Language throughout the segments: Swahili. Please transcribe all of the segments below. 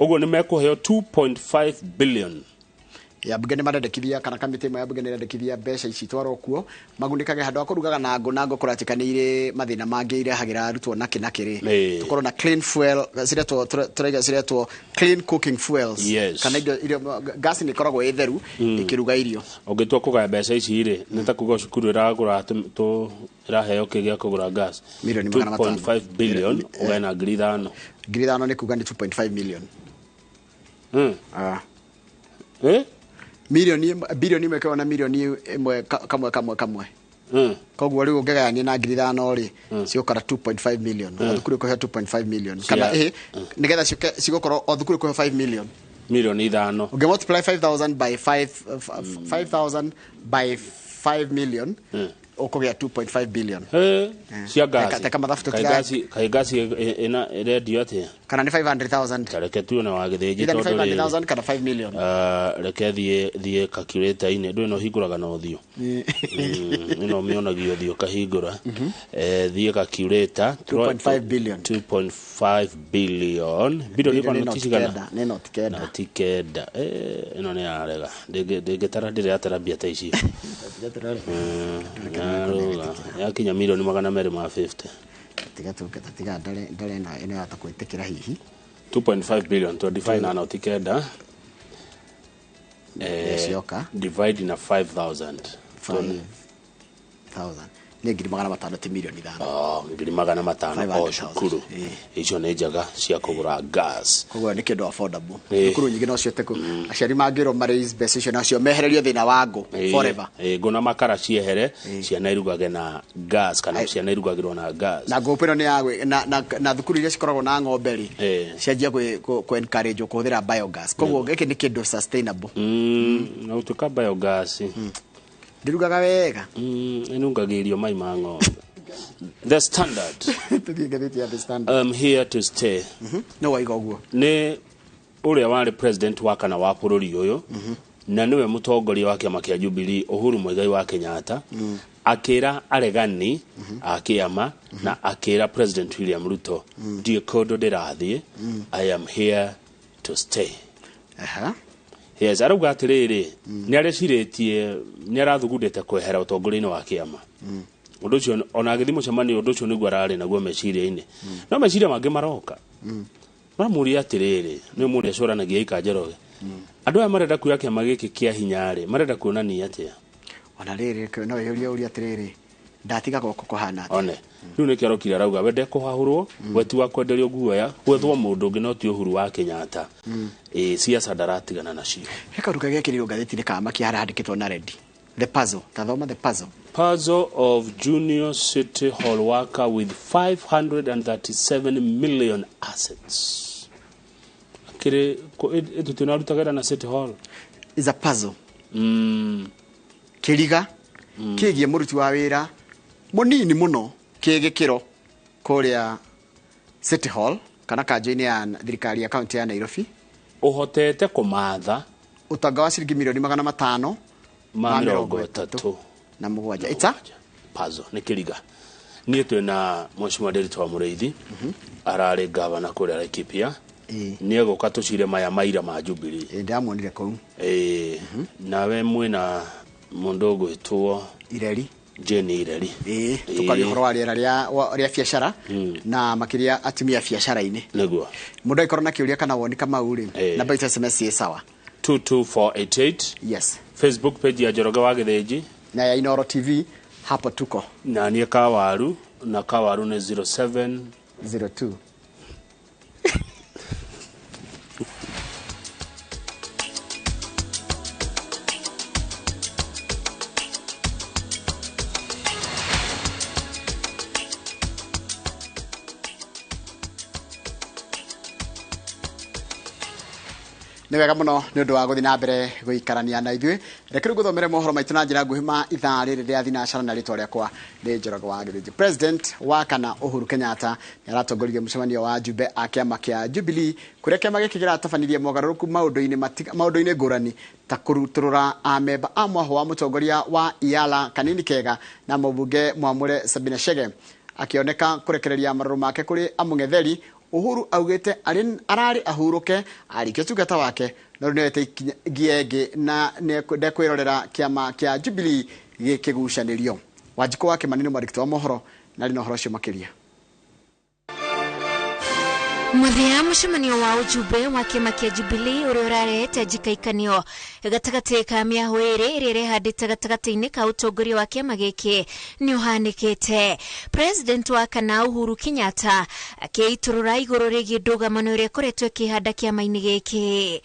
Ugo ni mekuheo 2.5 billion. Ya bunge ni marendekithia kana kamiti ya bunge ni rendekithia mbeca ici twaro kuo magunikage handu akurugaga na ngo kuratikanire mathina mangi ire hagira arutwo nakiri tukorwo na clean fuel ciretwo clean cooking fuels kana irio gas ni koragwo itheru ikiruga irio ungitwa kugaya mbeca ici ire nita kugo cukuru iragura to iraheo kigia kugura gas milioni 2.5 billion ugana ngiri thano ni kuga ni 2.5 million bilioni mwe kana milioni imwe kamwe koguo riu ngegania na ngiri thano ri ciokara 2.5 million thukuru kuhe 2.5 million kana nigetha cigukorwo o thukuru kuhe 5 million milioni ithano unge multiply 5000 by 5000 by 5 million ukogea 2.5 billion cia gas kama mathafu kai gas ina radio atia kana ni 500,000 kareke tu na wagithiji to 500,000 kana 5 million reke thie calculator ine ndu no hinguraga na uthio no mionagio thio kahingura thie calculator 2.5 billion 2.5 billion bilioni kwa notisigana neno tikeda ino ni arega ndingetara ndire atara bia ta ici ya kinya milioni 250 tiga ndare na ene atakwitikira hihi 2.5 billion to define ana tikeda divide na 5000 ni ngiri magana matano ti milioni thano ngiri magana matano o cukuru icio ni njaga cia kugura gas koguo ni kindu affordable cukuru nyingi no ciote ku aciari mangiro maraise mbeca icio nacio mehererio thina wangu forever ngona makara ciehere ciana irugage na gas kana ciana irugagirwo na gas na ngopero ni yagwe na thukuru iria cikoragwo na ng'ombe ri cianjia ku encourage kuhũthĩra biogas koguo giki ni kindu sustainable na utuka biogas ndirugaga wega enungagirio mai mango the standard I'm here to stay no waiga uguo ni uria wari president wa kana wa bururi uyu na niwe mutongoria wa kiama kia Jubilee Uhuru Muigai wa Kenyatta akira aregani akiama na akira president William Ruto die kodo ndirathie I am here to stay yes aruga atiriri ni areciritie ni arathugundite kwehera utongoria-ini wa kiama undu ucio ona agithimo cemani undu ucio niguo arari naguo meciria-ini no meciria mangi maroka maramuri atiriri ni muri acuranagia ikanjeroge andu aya marenda kuya kiama giki kia hinyari marenda kuonania atia ona riri no yuria atiriri ndatiga goko kuhana one riu ni kiaro kira rauga wende kuhahurwo weti wa kwenderio guoya gwethwo mundu ungi no ti Uhuru wa Kenyatta siasa ndaratigana nacio heka ruka gekiriro gatheti-ini kama kiarandikitwo na ready the puzzle tathoma the puzzle of junior city hall worker with 537 million assets kire etu tunarutagera na city hall is a puzzle kiriga kigie muruti wa wira munini muno kigikiro kuria city hall kana kanjo-ini ya thirikari ya county ya Nairobi uhotete kumatha utanga wa ciringi milioni 537 na mugwanja ita puzzle ni kiriga ni twina Mheshimiwa Derito wa Mureithi arare gavana kuria Laikipia ni egoka tucire maya maira ma Jubilee ndamonire kou nawe mwina mundu gwitwo Ireri Jeni Ireri tukari horo wa riera ria biashara na makiria atumia biashara-ini niguo mundu aikoro na kiuria kana woni kama uri na baita SMS ye sawa 22488 yes Facebook page ya Njoroge wa Githĩnji na ya Inooro TV hapo tuko na nie Kawaru na Kawaru ni 0702 ni wega muno ni undu wa guthi na mbere guikarania na ithui reke guthomere mohoro maitu na njira nguhi ma ithaa riri ria thinacara na ritwa riakwa ni Njoroge wa Githĩnji. President wa kana Uhuru Kenyatta ni aratongoririe mucemanio wa jumbe a kiama kia Jubilee kuria kiama giki giratafanirie mogaruruku maundu-ini ngurani ta kuruturura amemba a mwaho wa mutongoria wa Iala Kanini Kega na mubunge Mwamure Sabina Chege akioneka kurekereria maruru make kuri amung'etheri Uhuru augete arari ahuruke arike tugata wake no nete giege na ndekwirorera kiama kia Jubilee gikigucanĩrio. Wanjiko wake manini mwarikito wa mohoro na rino horo cio makiria. Muthia mucemanio wa ujumbe wa kiama kia Jubilee uria urarehete njikaikanio gatagati ka miahu iri iria irehandite gatagati-ini ka utongoria wa kiama giki ni uhanikite. President wa kana Uhuru Kenyatta akiiturura iguru rigie ndugamano iria ikoretwo ikihanda kiama-ini giki.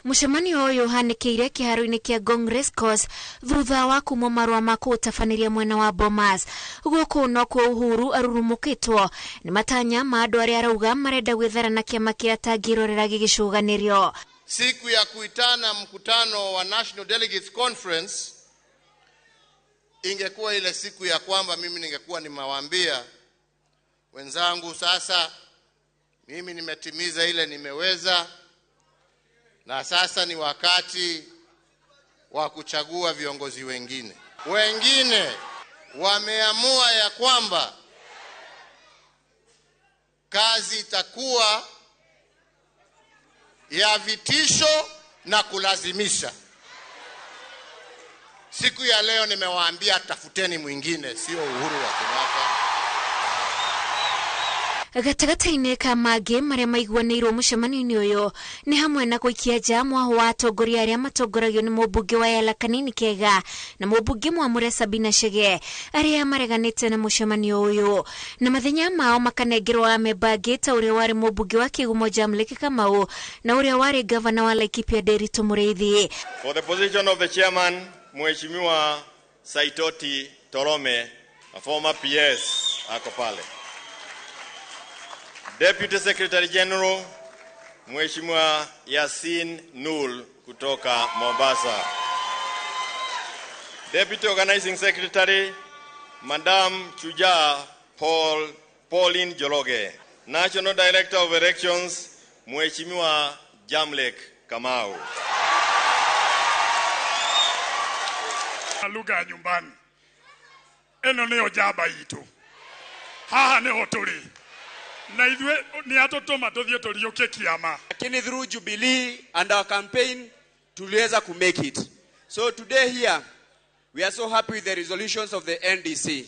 Mucemanio uyu uhanikire kiharo-ini kia Congress Course thutha wa kuma marua ma kutabaniria mwena wa Bomas. Guku no kwa Uhuru arurumukitwo ni matanya ma andu aria arauga marenda gwitharana kiama kia tangirorera gigicuganirio. Siku ya kuitana mkutano wa National Delegates Conference ingekuwa ile siku ya kwamba mimi ningekuwa nimewaambia wenzangu, sasa mimi nimetimiza ile nimeweza, na sasa ni wakati wa kuchagua viongozi wengine. Wengine wameamua ya kwamba kazi itakuwa ya vitisho na kulazimisha. Siku ya leo nimewaambia tafuteni mwingine, sio Uhuru wa Kenyatta. Gatagati-ini ka magi maria maiguanĩirwo mucemanio-ini uyu ni hamwe na guikia nja mwaho wa atongoria aria matongoragio ni mũmbunge wa Ela Kanini Kega na mũmbunge Mwamure Sabina Chege aria mareganĩte na mucemanio uyu, na mathenya mao makanengerwo amemba angĩ ta uria wari mũmbunge wa Kigumo Jamlek Kamau na uria wari gavana wa Laikipia Nderitu Mũrĩithi. For the position of the chairman, Mheshimiwa Saitoti Torome, a former PS, ako pale. Deputy Secretary General, Mheshimiwa Yasin Nul kutoka Mombasa. Deputy Organizing Secretary, Madam Chuja Pauline Jologe. National Director of Elections, Mheshimiwa Jamlek Kamau. Lugha nyumbani. Eno neo jaba itu. Haha neho tuli. Na idwe ni atotoma tuthie tulioke kiama. Lakini through Jubilee and our campaign tuliweza ku make it. So today here we are so happy with the resolutions of the NDC,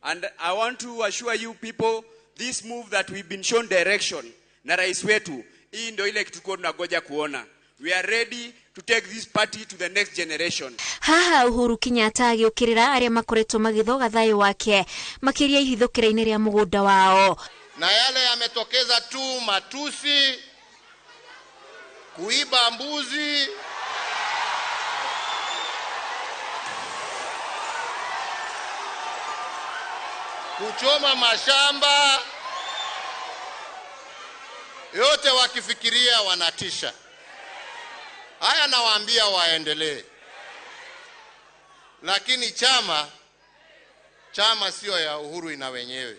and I want to assure you people this move that we've been shown direction na rais wetu, hii ndio ile kitu tunagoja kuona. We are ready to take this party to the next generation. Haha Uhuru Kenyatta agiukirira aria makoretwo magithoga thayo wake makiria ihithukira-ini ria mugunda wao. Na yale yametokeza tu matusi, kuiba mbuzi, kuchoma mashamba, yote wakifikiria wanatisha. Haya nawaambia waendelee. Lakini chama sio ya Uhuru ina wenyewe.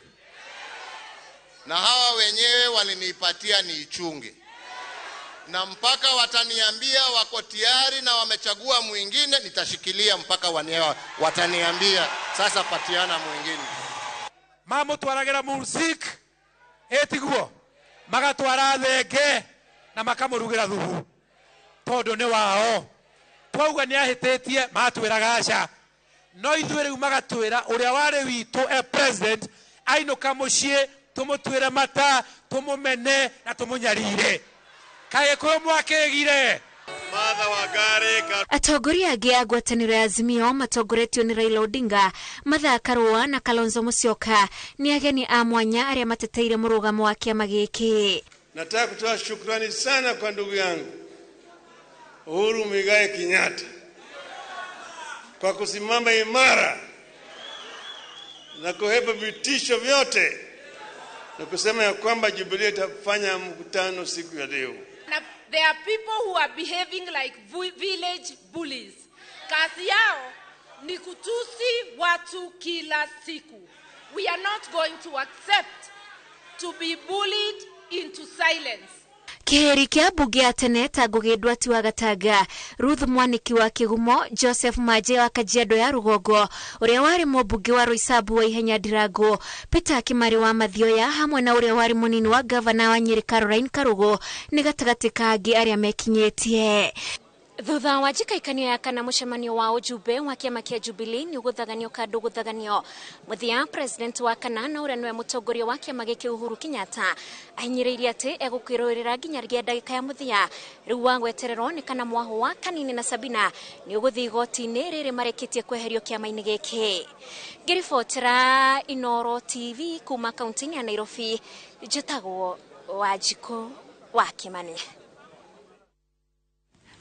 Na hawa wenyewe walinipatia niichunge. Na mpaka wataniambia wako tayari na wamechagua mwingine, nitashikilia mpaka wataniambia sasa patiana mwingine. Mamu twaragera musik etiguo magatwara thenge na makamurugira thubu tondu ni wao. Twauga ni ahitetie matwiraga aca, no ithuĩ rĩu magatwĩra ũrĩa warĩ witũ president ainũka mũciĩ tumutwire mata tumumene na tumunyarire kae ko mwakegire Martha Wangari. Atongoria angĩ a ngwatanĩro ya Azimio matongoretio ni Raila Odinga, Martha Karua na Kalonzo Musyoka ni ageni a mwanya aria mateteire mũrugamo wa kiama gĩkĩ. Nataka kutoa shukrani sana kwa ndugu yangu Uhuru Muigai Kenyatta kwa kusimama imara na kuhepa vitisho vyote na kusema ya kwamba Jubilee itafanya mkutano siku ya leo. There are people who are behaving like village bullies. Kazi yao ni kutusi watu kila siku. We are not going to accept to be bullied into silence. Keheri kia mbunge ya tene Tangugi Ndwati wa Gatanga, Ruth Mwaniki wa Kigumo, Joseph Maje wa Kajiado ya Rugongo, uria wari mũmbunge wa Roysambu wa Ihenya Ndirango, Peter Kimari wa Mathioya, hamwe na uria wari munini wa gavana wa Nyeri Caroline Karugo, ni gatagati ka angi aria mekinyetie. Thutha wa njikaikanio ya kana mucemanio wa ujumbe wa kiama kia Jubilee ni guthaganio kandu guthaganio, muthia president wa kana na uria niwe mutongoria wa kiama giki Uhuru Kenyatta ahinyiririe ati egukirorera nginya ria ndagika ya muthia. Riu wa gwetererwo ni kana mwaho wa Kanini na Sabina ni uguthi igoti-ini riri mareketie kweherio kiama-ini giki. Ngiribotera Inooro TV kuma kaunti ya Nairobi, njitagwo Wanjiko wa Kimani.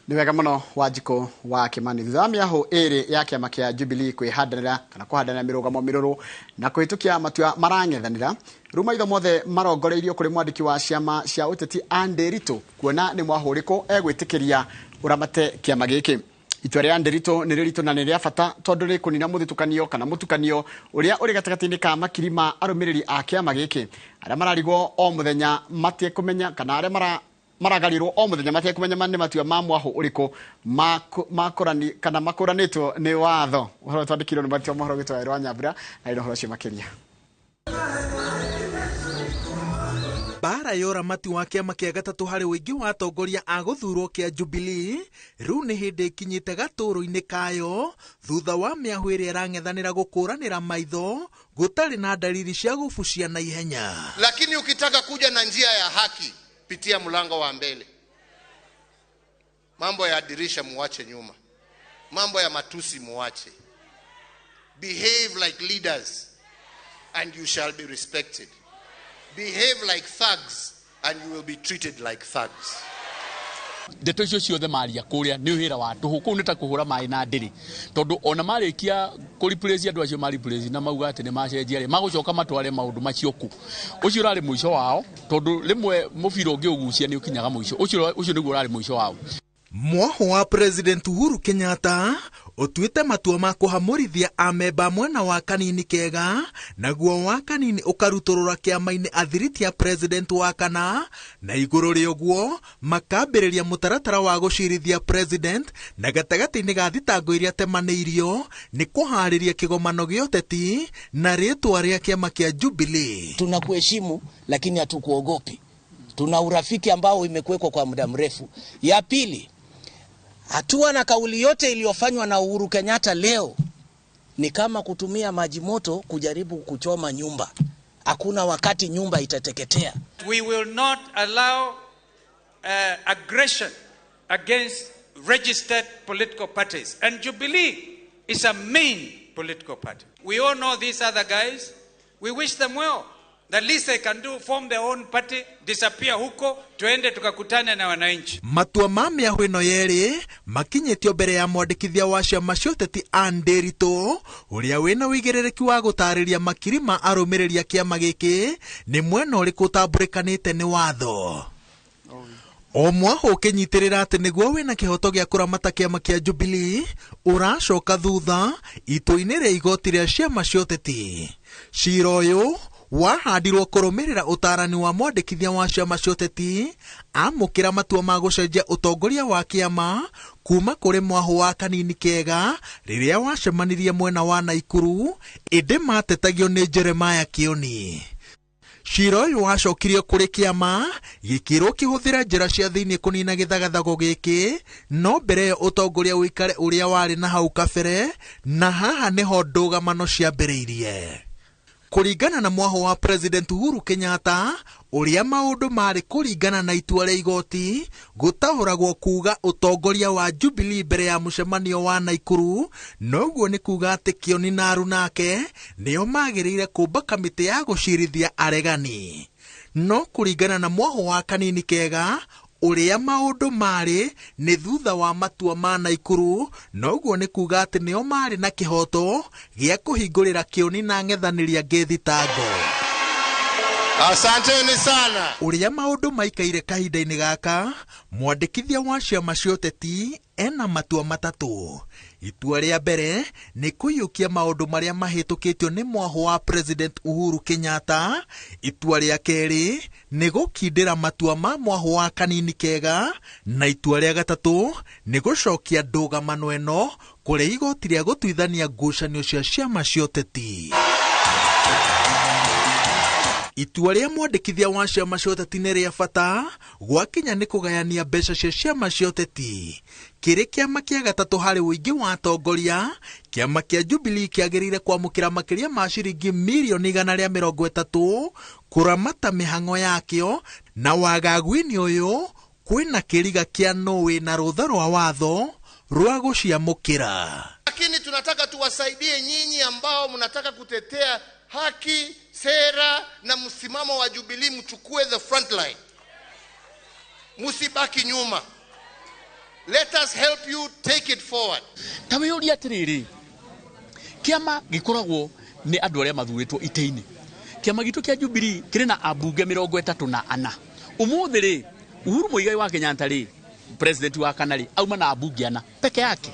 Ni wega muno Wanjiko wa Kimani. Thutha wa mĩahũ ĩrĩ ya kĩama kĩa Jubilee kwĩhandanĩra kana kũhandanĩra mĩrũgamo mĩrũrũ na kũhĩtũkia matua marang'ethanĩra, rĩu maitho mothe marongoreirio kũrĩ mwandĩki wa ciama cia ũteti Nderitu kuona nĩ mwahũ ũrĩkũ egwĩtĩkĩria ũramate kĩama gĩkĩ. Itua rĩa Nderitu nĩ rĩritũ na nĩ rĩa bata tondũ rĩkũnina mũthutũkanio kana mũtukanio ũrĩa ũrĩ gatagatĩ-inĩ ka makiri ma arũmĩrĩri a kĩama gĩkĩ arĩa mararigwo o mũthenya matekũmenya kana arĩa maragarirwo o muthenya matekumenya manne matua ma mwaho uriko makorani kana makoranitwo ni watho. Uhoro twandikirwo ni matua mohoro gitwa rwa Nyambura na ino horo cia makiria. Bara yora mati wa kiama kia gatatu hari wingi wa atongoria a guthurwo kia Jubilee riu ni hindi kinyite gaturo-ini kayo thutha wa mĩahũ ĩrĩa ĩrang'ethanĩra gũkũranĩra maitho gũtarĩ na dalili cia gũbucia na ihenya. Lakini ukitaka kuja na njia ya haki, pitia mlango wa mbele. Mambo ya dirisha muache nyuma. Mambo ya matusi muache. Behave like leaders and you shall be respected. Behave like thugs and you will be treated like thugs. Ndeto icio ciothe maria kuria ni uhira wa tuhu kuu nita kuhura mai na ndiri tondu ona marikia kuriplace andu acio mariplace na mauga ati ni macenjia ri magucoka matware maundu macio ku ucio urari muico wao tondu rimwe mubiro ngiugucia ni ukinyaga muico ucio niguo urari muico wao. Mwaho wa President Uhuru Kenyatta utuite matua ma kuhamurithia amemba mwena wa Kanini kega naguo wa Kanini ukaruturura kiama-ini athiriti ya president wa kana na iguru ri uguo makambiriria mutaratara wa gucirithia president na gatagati-ini ga thitango iria temaneirio ni kuhariria kigomano gioteti na ritwa ria kiama kia Jubilee. Tunakuheshimu lakini hatukuogopi. Tuna urafiki ambao imekuwekwa kwa muda mrefu. Ya pili, hatua na kauli yote iliyofanywa na Uhuru Kenyatta leo ni kama kutumia maji moto kujaribu kuchoma nyumba. Hakuna wakati nyumba itateketea. We will not allow aggression against registered political parties. And Jubilee is a main political party. We all know these other guys. We wish them well. The least they can do, form their own party, disappear huko, tuende tukakutane na wananchi. Matua ma mĩahũ ĩno yerĩ makinyĩtio mbere ya mwandĩkithia wa ciama cia ũteti Nderitu ũrĩa wĩna ũigĩrĩrĩki wa gũtarĩria makiri ma arũmĩrĩri a kĩama gĩkĩ nĩ mwena ũrĩkũ ũtambũrĩkanĩte nĩ watho. O mwahũ ũkĩnyitĩrĩra atĩ nĩguo wĩna kĩhoto gĩa kũramata kĩama kĩa Jubilee ũracoka thutha itua-inĩ rĩa igoti rĩa ciama cia ũteti. Cira ũyũ wahandirwo kũrũmĩrĩra ũtarani wa mwandĩkithia wa ciama cia ũteti amũkĩra matua ma gũcenjia ũtongoria wa kĩama kuma kũrĩ mwahũ wa Kanini kega rĩrĩa wacemanirie mwena wa Naikuru ĩndĩ matetagio nĩ Jeremiah Kioni. Cira ũyũ wacokirio kũrĩ kĩama gĩkĩrwo kĩhũthĩra njĩra cia thĩinĩ kũnina gĩthagathago gĩkĩ no mbere ĩyo ũtongoria ũikare ũrĩa warĩ na hau kabere na haha nĩho ndũgamano ciambĩrĩirie. Kũringana na mwahũ wa President Uhuru Kenyatta ũrĩa maũndũ marĩ kũringana na itua rĩa igoti gũtahũragwo kuga ũtongoria wa Jubilee mbere ya mũcemanio wa Naikuru, noguo nĩ kuga atĩ Kioni na arunake nĩo magĩrĩire kũmba kamĩtĩ ya gũcirithia aregani. No kũringana na mwahũ wa Kanini kega ũrĩa maũndũ marĩ nĩ thutha wa matua ma Naikuru, noguo nĩ kuga atĩ nĩo marĩ na kĩhoto gĩa kũhingũrĩra Kioni na ng'ethanĩri angĩ thitango. Asanteni sana. Ũrĩa maũndũ maikaire kahinda-inĩ gaka mwandĩkithia wa ciama cia ũteti ena matua matatũ. Itua rĩa mbere nĩ kũiyũkia maũndũ marĩa mahĩtũkĩtio nĩ mwaho wa President Uhuru Kenyatta. Itua rĩa kerĩ nĩ gũkindĩra matua ma mwaho wa kanini kega, na itua rĩa gatatũ nĩ gũcokia ndũgamano ĩno kũrĩa igoti rĩa gũtuithania ngucanio cia ciama cia ũteti. Itua rĩa mwandĩkithia wa ciama cia ũteti nĩ rĩa bata gwakinya nĩ kũgayania mbeca cia ciama cia ũteti. Kĩrĩ kĩama kĩa gatatũ harĩ ũingĩ wa atongoria, kĩama kĩa Jubilee kĩagĩrĩire kwamũkĩra makĩria ma ciringi mirioni 130 kũramata mĩhang'o yakĩo, na wagagu-inĩ ũyũ kwĩna kĩriga kĩa Norway na rũtha rwa watho rwa gũciamũkĩra. Lakini tunataka tuwasaidie nyinyi ambao mnataka kutetea haki, sera na msimamo wa Jubilee, mchukue the front line. Musibaki nyuma. Let us help you take it forward. Tawe yuri atiriri. Kiama gikoragwo ni andu aria mathuritwo ite-ini. Kiama gitu kia Jubilee kiri na abunge 34. Umuthi ri Uhuru Muigai wa Kenyatta ri president wa kanari auma na abunge 4 peke yake.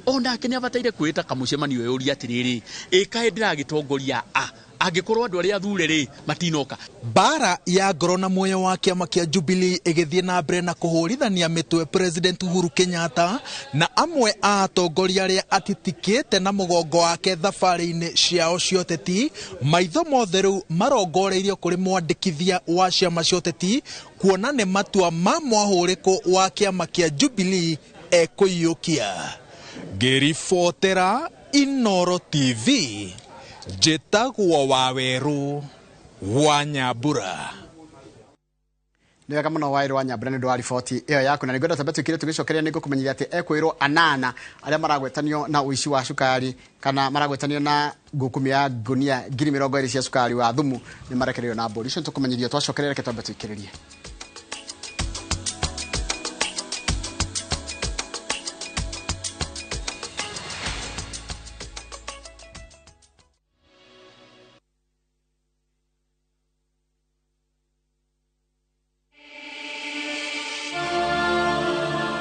Ona kene abataire kwita kamucemanio yuri atiriri. Ikae ndiragitongoria angikorwo andu aria athure ri matinoka. Bara ya ngoro na muoyo wa kiama kia Jubilee igithie na mbere na kuhurithania mitwe President Uhuru Kenyatta na amwe a atongoria aria atitikite na mugongo wake thabari-ini ciao cia ũteti. Maitho mothe riu marongoreirio kuri mwandĩkithia wa ciama cia ũteti kuona nĩ matua ma mwahũrĩko wa kiama kia Jubilee ekũiyũkia. Ngĩribotera Inooro TV, Jetagwo Waweru wa Nyambura. Nĩ wega mũno Waweru wa Nyambura nĩ ũndũ wa riboti ĩyo yaku, na nĩngwenda tambe twĩkire tũgĩcokeria nĩ ngũkũmenyithia atĩ ekwĩrwo 8 arĩa maragwetanio na ũici wa cukari kana maragwetanio na ngũkũmi ya ngunia 20,000 cia cukari wa thumu nĩ marekereirio na mbũri. Icio tũkũmenyithio twacokeria reke tambe twĩkĩrĩrie.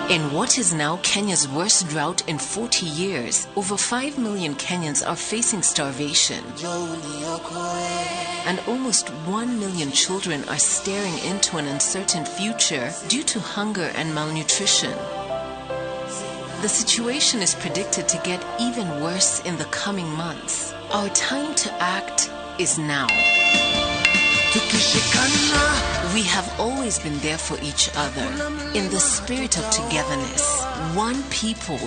In what is now Kenya's worst drought in 40 years, over 5 million Kenyans are facing starvation. And almost 1 million children are staring into an uncertain future due to hunger and malnutrition. The situation is predicted to get even worse in the coming months. Our time to act is now. We have always been there for each other in the spirit of togetherness. One people,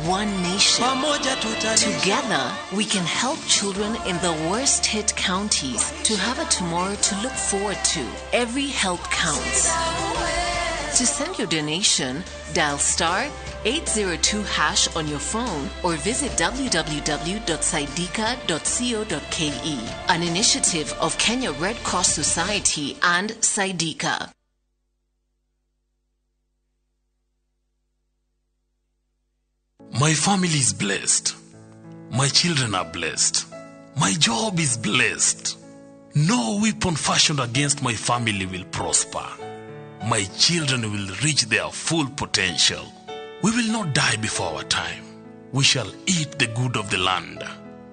one nation. Together, we can help children in the worst hit counties to have a tomorrow to look forward to. Every help counts. To send your donation, dial *802# on your phone or visit www.saidika.co.ke, an initiative of Kenya Red Cross Society and Saidika. My family is blessed. My children are blessed. My job is blessed. No weapon fashioned against my family will prosper. My children will reach their full potential. We will not die before our time. We shall eat the good of the land.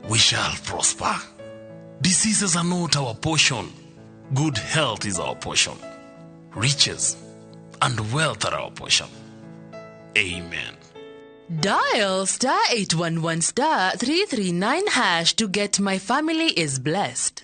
We shall prosper. Diseases are not our portion. Good health is our portion. Riches and wealth are our portion. Amen. Dial *811*339# to get My Family is Blessed.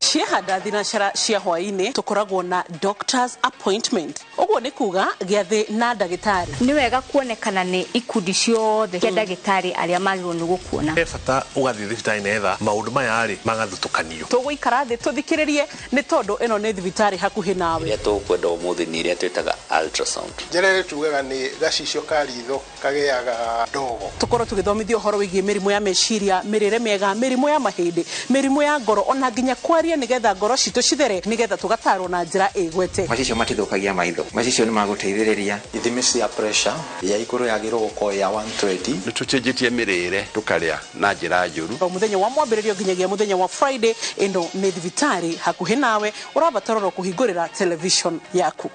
Ciehanda thinacara cia hwaini tukoragwo na doctor's appointment. Ogwo ni kuga giathi na ndagitari. Ni wega kuonekana ni ikundi ciothe cia ndagitari aria magirwo ni gukuona. Bata ugathi thibitari netha maundu maya ari magathutukanio. Tugũikara thi tuthikiririe ni tondu ino ni thibitari hakuhi nawe. Ria tukwenda umuthi ni ria twitaga ultrasound. Njere tugaga ni gacicio ka ritho kageaga ndogo. Tukorwo tugithomithio uhoro wigie mirimu ya meciria, mirire miega, mirimu ya mahindi, mirimu ya ngoro, ona nginya kwaria nigetha ngoro citu cithere nigetha tugatarwo na njira igwete. Macicio matithukagia maitho. Macicio ni maguteithiriria. Ithimi cia pressure ya iguru yagirwo gukorwo ya 120. Nitucenjetie mirire tukaria na njira njuru. Muthenya wa mwambĩrĩrio nginyagia muthenya wa Friday ino ni thibitari hakuhi nawe urabatarwo kuhingurira television yaku.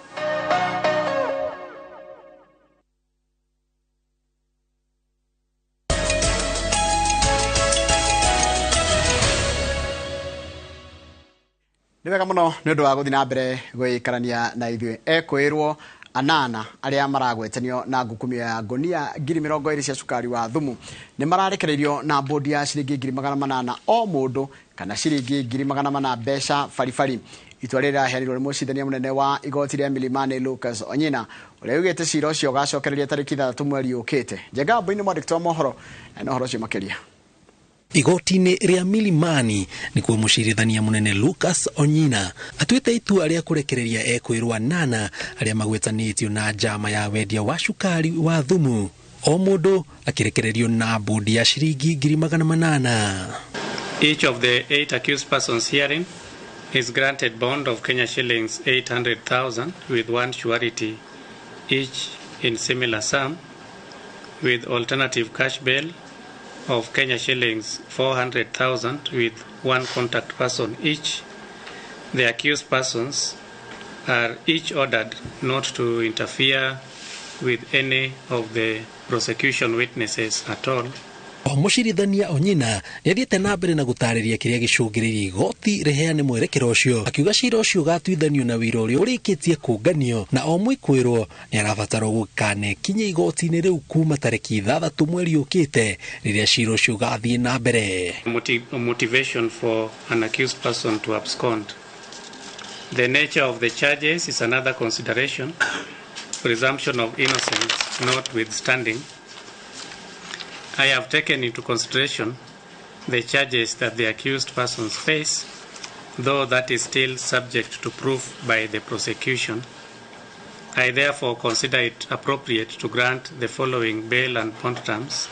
Nĩ wega mũno nĩ ũndũ wa gũthiĩ na mbere gũikarania na ithuĩ. Ekwĩrwo anana arĩa maragwetanio na ngukumio ya ngonia 20,000 cia cukari wa thumu nĩ mararekereirio na bodi ya ciringi 800,000 o mũndũ kana ciringi 400,000 mbeca baribari. Itua rĩrĩ rĩaheanirwo nĩ mũcirithania mũnene wa igoti rĩa Milimani Lucas Onyina ũrĩa augĩte cira ũcio ũgacokereria tarĩki 3 mweri ũkĩte. Njenga-Mbũi mwandĩki wa mohoro na ũhoro ũcio makĩria. Igoti-inĩ rĩa Milimani nĩkuo mũcirithania mũnene Lucas Onyina atuĩte itua rĩa kũrekereria ekwĩrwo anana arĩa magwetanĩtio na njama ya wendia wa cukari wa thumu, o mũndũ akĩrekererio na bodi ya ciringi 800,000. Each of the 8 accused persons herein is granted bond of Kenya shillings 800,000 with one surety, each in similar sum, with alternative cash bail of Kenya shillings 400,000 with one contact person each. The accused persons are each ordered not to interfere with any of the prosecution witnesses at all. Mũcirithania Onyina nĩathiĩte na mbere na gũtarĩria kĩrĩa gĩcũngĩrĩirie igoti rĩheane mwerekero ũcio, akiuga cira ũcio ũgatuithanio na wĩra ũrĩa ũrĩkĩtie kũnganio na o mũĩkwĩrwo nĩ arabatarwo gũkanekinya igoti-inĩ rĩu kuma tarĩki 6 mweri ũkĩte rĩrĩa cira ũcio ũgathiĩ na mbere. Motivation for an accused person to abscond. The nature of the charges is another consideration. Presumption of innocence notwithstanding, I have taken into consideration the charges that the accused persons face, though that is still subject to proof by the prosecution. I therefore consider it appropriate to grant the following bail and bond terms.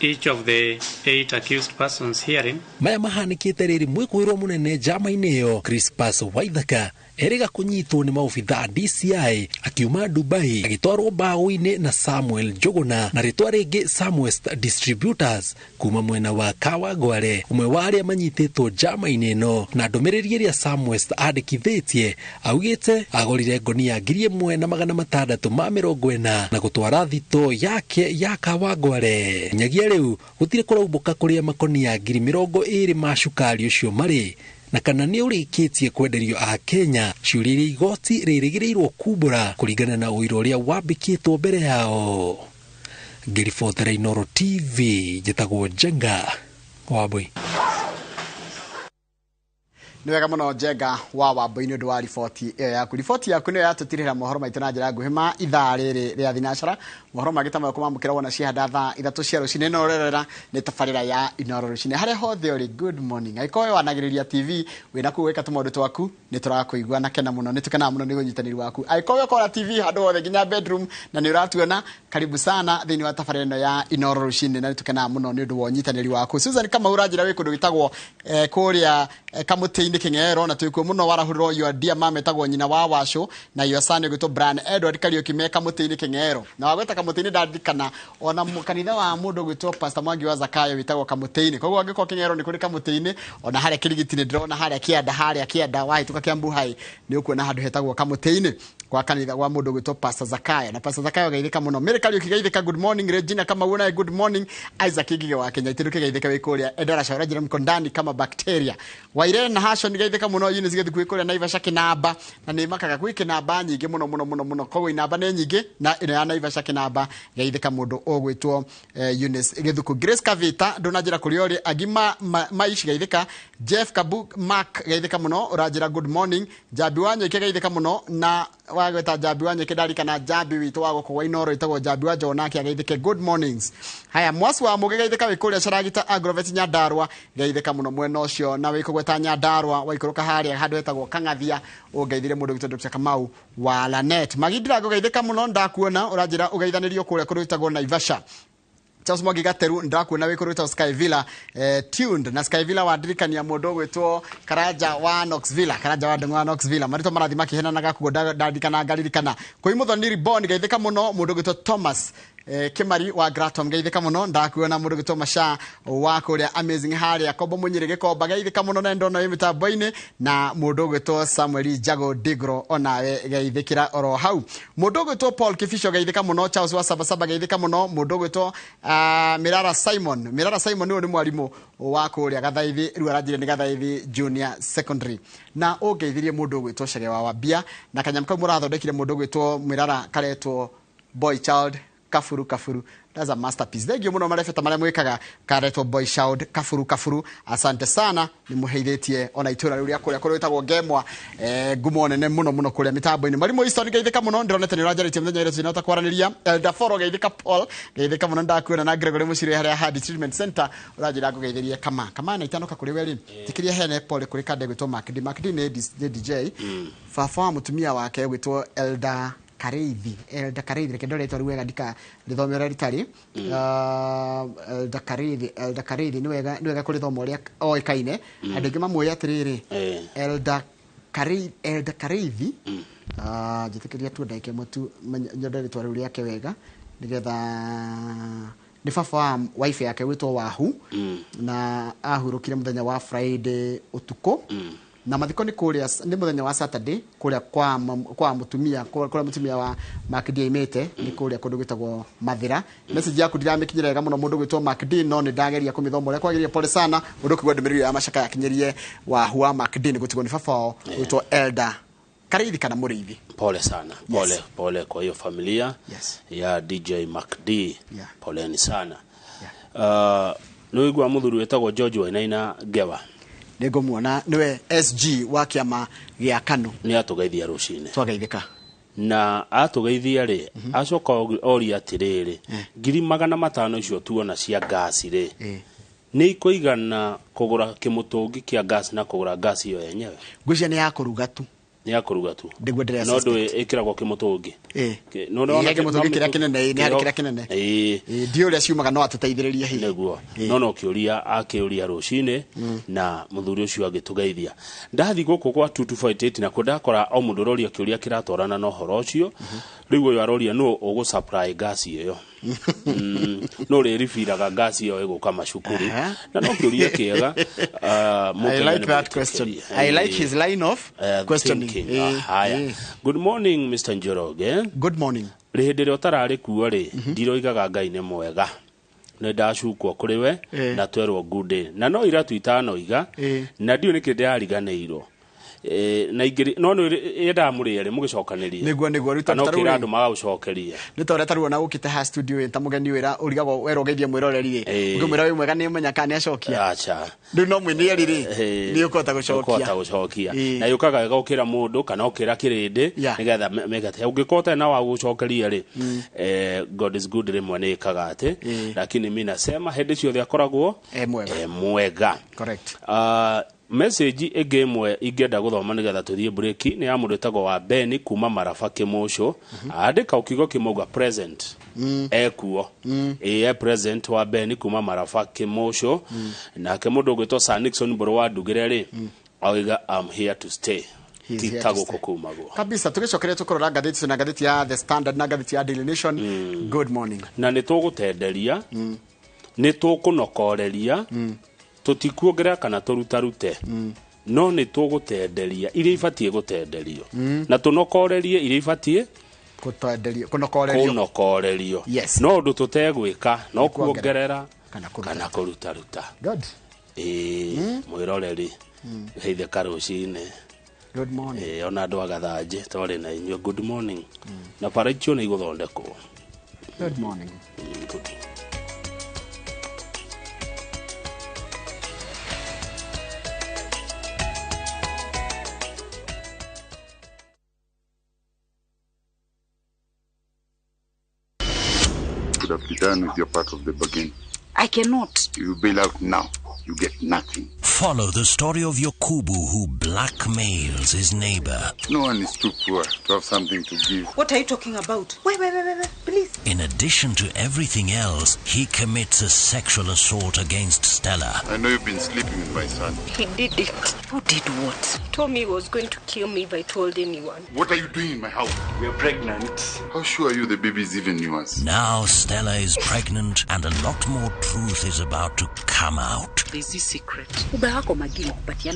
Each of the 8 accused persons herein. Maya mahanĩkĩte rĩrĩ mũĩkwĩrwo mũnene njama-inĩ ĩyo Crispus Waithaka erĩga kũnyitwo nĩ maobitha DCI akiuma Dubai agĩtwarwo mbaũ-inĩ na Samuel Njuguna na rĩtwa rĩngĩ Samwest Distributors kuma mwena wa Kawangware, ũmwe wa arĩa manyitĩtwo njama-inĩ ĩno, na ndũmĩrĩri ĩrĩa Samwest andĩkithĩtie augĩte agorire ngonia 1,640 na gũtwara thito yake ya Kawangware. Nyagia rĩu gũtirĩ kũraubũka kũrĩa makonia 20,000 ma cukari ũcio marĩ na kana nĩ ũrĩkĩtie kwenderio a Kenya, ciũria iria igoti rĩrĩgĩrĩirwo kumbũra kũringana na ũira ũrĩa wambĩkĩtwo mbere yao. Ngĩribotera Inooro TV, njĩtagwo Njenga-Mbũi. Nĩ wega mũno Njenga wa Wambũi nĩ ũndũ wa riboti ĩyo yaku. Riboti yaku nĩyo yatũtirĩra mohoro maitũ na njĩra nguhĩ ma ithaa rĩrĩ rĩa thinacara. Mohoro mangĩ ta mayo kumamũkĩra wona ciahanda thaa 3 cia rũcinĩ. Ĩno rĩrera nĩ tabarĩra ya Inooro rũcinĩ. Harĩa hothe ũrĩ, good morning. Angĩkorwo wanagĩrĩria TV wĩna kũu wĩka tũmaũndũ twaku nĩ tũrakũigua na kena mũno, nĩ tũkenaga mũno nĩ ũnyitanĩri waku. Angĩkorwo ũkona TV handũ hothe nginya bedroom na nĩ ũratuona, karibu sana thĩinĩ wa tabarĩra ĩno ya Inooro rũcinĩ, na nĩ tũkenaga mũno nĩ ũndũ wa ũnyitanĩri waku. Susan Kamau ũranjĩra wĩ kũndũ gĩtagwo kũrĩa Kamũtĩ-inĩ Kĩng'ero, na twĩkuo mũno warahũrĩrwo your dear mama etagwo nyina wa Wacũ na your son gwĩtwo Brian Edward Kariuki me Kamũtĩ-inĩ Kĩng'ero. Na wagweta Kamũtĩ-inĩ ndaririkana ona kanitha wa mũndũ gwĩtwo Pastor Mwangi wa Zakayo wĩtagwo Kamũtĩ-inĩ. Koguo angĩkorwo Kĩng'ero nĩ kũrĩ Kamũtĩ-inĩ, ona harĩa Kĩrigiti-inĩ ndĩrona harĩa Kĩanda wahĩtũka Kiambu High nĩ ũkuona handũ hetagwo Kamũtĩ-inĩ kwa kanitha wa mũndũ gwĩtwo Pastor Zakayo. Na Pastor Zakayo geithĩka mũno. Mary Kariuki geithĩka, good morning. Regina Kamau naye good morning. Isaac Ngige wa Kenya Itiruke geithĩka wĩ kũrĩa Endara Shaura Jerome Kondani kama bacteria. Waire na Hasho ni geithĩka mũno. Eunice Gethu kwĩ kũrĩa Naivasha Kinamba, na nĩ makaga gwĩ Kinamba nyingĩ mũno. Koguo inamba nĩ nyingĩ na ĩno ya Naivasha Kinamba geithĩka mũndũ ũgwĩtwo Eunice Gethu. Grace Kavita ndonanjĩra kũrĩa ũrĩ. Agima Maishi geithĩka. Jeff Kabu Mark geithĩka mũno ũranjĩra good morning. Jabi wanyu geithĩka mũno, na wagweta Jabi wanyu ndarikana Jabi witũ wa gũkũ wa Inooro itagwo Jabi wa Jona kĩa geithĩke good mornings. Haya, Mwasi wa Mũgĩ geithĩka wĩ kũrĩa Caragita Agrovet Nyandarua geithĩka mũno mwena ũcio, na wĩ kũgweta Nyandarua waikũrũka harĩa handũ hetagwo Kang'athia ũgeithire mũndũ gwĩtwo Dr. Kamau wa Lanet. Magindira geithĩka mũno, ndakuona ũranjĩra ũgeithanĩrio kũrĩa kũrĩa ĩtagwo Naivasha. Charles Mwangi Gateru ndakuona wĩ kũrĩa Sky Villa tuned na Sky Villa wadirikania mũndũ gwĩtwo Karanja wa Knoxville, Karanja wa Ndeng'wa Knoxville, marĩtwa marathi makihenanaga kuo ndadirikana ngaririkana. Kwĩ Mũthoni Reborn geithĩka mũno mũndũ gwĩtwo Thomas Kimari wa Gratom geithika muno ndakuona mundu gitwa masha wa kuria amazing haria kombo munyirige komba geithika muno na ndona mitambo-ini na mundu gitwa Samuel Jago Digro onawe geithikira oro hau mundu gitwa Paul Kifisho geithika muno Charles wa Sabasaba geithika muno mundu gitwa Mirara Simon ni mwarimu wa kuria gathaithi riu aranjire ni gathaithi junior secondary na ogeithirie mundu gitwa Shege wa Wabia na kanyamka murathondekire mundu gitwa Mirara karetwo Boy Child Kafuru. That's a masterpiece. Thank you muno marefeta maria mwikaga karetwo Boy Child Kafuru. Asante sana ni muheithĩtie ona itura riu riakũrĩa kũrĩtagwo Ngemwa ngumo nene muno kũrĩa mitambo-ini Marimo Easton geithika muno ndironete ni ũranjarĩtie mũthenya ĩrĩa tũnota kwaranĩria Elder Foro geithika Paul geithika muno ndakuona na Gregory Muciri harĩa Hard Treatment Center ũranjĩra ngũgeithĩrie kama na itanoka kũrĩ weri tikiria hene Paul kũrĩ kande gwĩtwo Makdi ni DJ baba mutumia wake gwĩtwo Elder Kareithi reke ndore twaru wega ndika rithomera ritari Elder Kareithi ni wega kuri thomo ria oikaine andu ngi mamuoya atiriri Elder Kareithi jitikiria tu ndaike mutu ndore twaru ria ke wega nigetha ni baba wife yake witwo Wahu na ahurukire muthenya wa Friday utuko na mathiko ni kuria ni muthenya wa Saturday kuria kwa mutumia wa Makdi imete ni kuria kundu gitagwo Mathira message yaku ndiramekinyira wega muno mundu gwitwo Makdi no ni ndageria kumithomora kwagiria pole sana mundu kigwa ndumiri ya mashaka yakinyerie wa huwa Makdi ni gutigwo ni baba gwitwo Elder Kareithi kana Muriithi pole sana pole kwa hiyo familia ya DJ Makdi pole sana Nuigwa muthuru wetagwo George Wainaina Gewa nego muona niwe SG wa kiama gya Kano ni atugeithia rucine twageithika na atugeithia ri acoka ori atiriri 500 icio tuona cia gas ri ni ikoigana kugura kimutungi kia gas na kugura gas iyo yenyewe ngwicia ni ya kuruga tu no ndo ikiragwo kimutungi no ndo kimutungi kira kinene ni hari kira kinene ndio ria ciumaga no atuteithiriria hi neguo no kiuria akiuria rucine na muthuri ucio agitugeithia ndathi guku kwa 2258 na kudakora o mundu roria kiuria kiratwarana no horo ucio riu uyu aroria no ugu supply gas iyo no rifiraga gas iyo iguka macukuru na no kiuria kiega I like that question. I like his line of questioning. Good morning Mr. Njoroge. Good morning. Rihindire utarari kuo ri ndiroigaga Ngai ni mwega ne ndacukwo kuri we na twerwo good day na no iratu itano iga na ndio nikinde ariganeiro na ingiri no yenda muri mugicokaniriye niguo ruta taru andu magagucokeria ni tore taru na ukite ha studio enta mugeni wira urigago werogeithie mwiroreri ngumira wi mwega ni menya kana acokia acha ndu no mwini riri ni ukota gucokia na yukaga gukira mundu kana ukira kirindi nigetha megate ungikota na wa gucokeria ri God is good rimwe ni kagate lakini mimi nasema hedi ciothe akoragwo mwega correct message egemwe igenda guthoma nigetha tuthie break ni ya mundu etago wa Ben kuma Marafa Kimosho andika ukigo kimoga present ekuo present wa Ben kuma Marafa Kimosho na kemundu gwitwo Sir Nixon Boro wa Ndugire ri awiga I'm here to stay titago kukumago kabisa tugicokere tukorora ngatheti na ngatheti ya The Standard na ngatheti ya Daily Nation good morning na nitugutenderia nitukunokoreria tutikuongerera kana turutarute no ni tugutenderia iria ibatie gutenderio na tunokorerie iria ibatie kunokorerio no ndu tutegwika no kuongerera kana kurutaruta good mwiroreri heithe karucine good morning ona andu agathanje tori na inyo good morning na paraicho ni guthondekwo good morning could have been done with your part of the bargain. I cannot. You bail out now. You get nothing. Follow the story of Yokubu who blackmails his neighbor. No one is too poor to have something to give. What are you talking about? Wait, please. In addition to everything else, he commits a sexual assault against Stella. I know you've been sleeping with my son. He did it. Who did what? He told me he was going to kill me if I told anyone. What are you doing in my house? We are pregnant. How sure are you the baby is even yours? Now Stella is pregnant and a lot more truth is about to come out. There's this secret.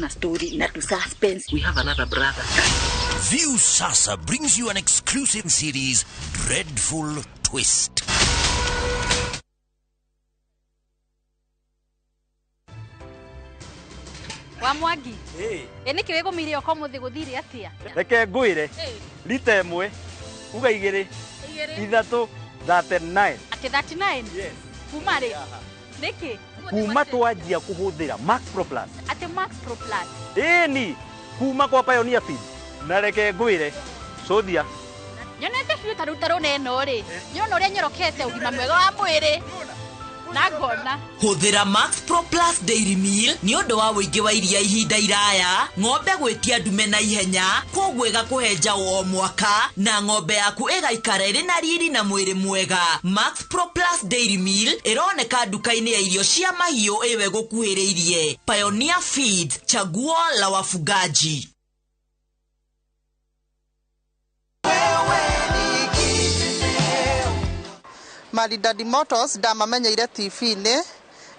Story, not to suspense. We have another brother. View Sasa brings you an exclusive series, Dreadful Twist. Wa Mwangi. Eni kiwego mirio ko muthi guthire atia. Reke ngwire. Lita imwe. Uga igiri. Ithatu 39. Ati 39? Yes. Kuma ri. Niki? Kuma twanjia kuhuthira Max Pro Plus. Ati Max Pro Plus. Eni. Kuma kwa Pioneer Feed. Na reke ngwire. Sothia. Nyonete biũ tarutaro na ĩno rĩ. Nyona ũrĩa nyorokete ũgima mwega wa mwĩrĩ. Na ngona. Hũthĩra Max Pro Plus Dairy Meal nĩ ũndũ wa wũingĩ wa iria ihinda iraya, ng'ombe gwĩtia ndume na ihenya, koguo ĩgakũhe njaũ o mwaka, na ng'ombe yaku ĩgaikara ĩrĩ na riri na mwĩrĩ mwega. Max Pro Plus Dairy Meal ĩroneka nduka-inĩ ya irio cia mahiũ ĩwe gũkuhĩrĩirie. Pioneer Feed, chaguo la wafugaji. Maridadi Motors ndamamenyeire TV-inĩ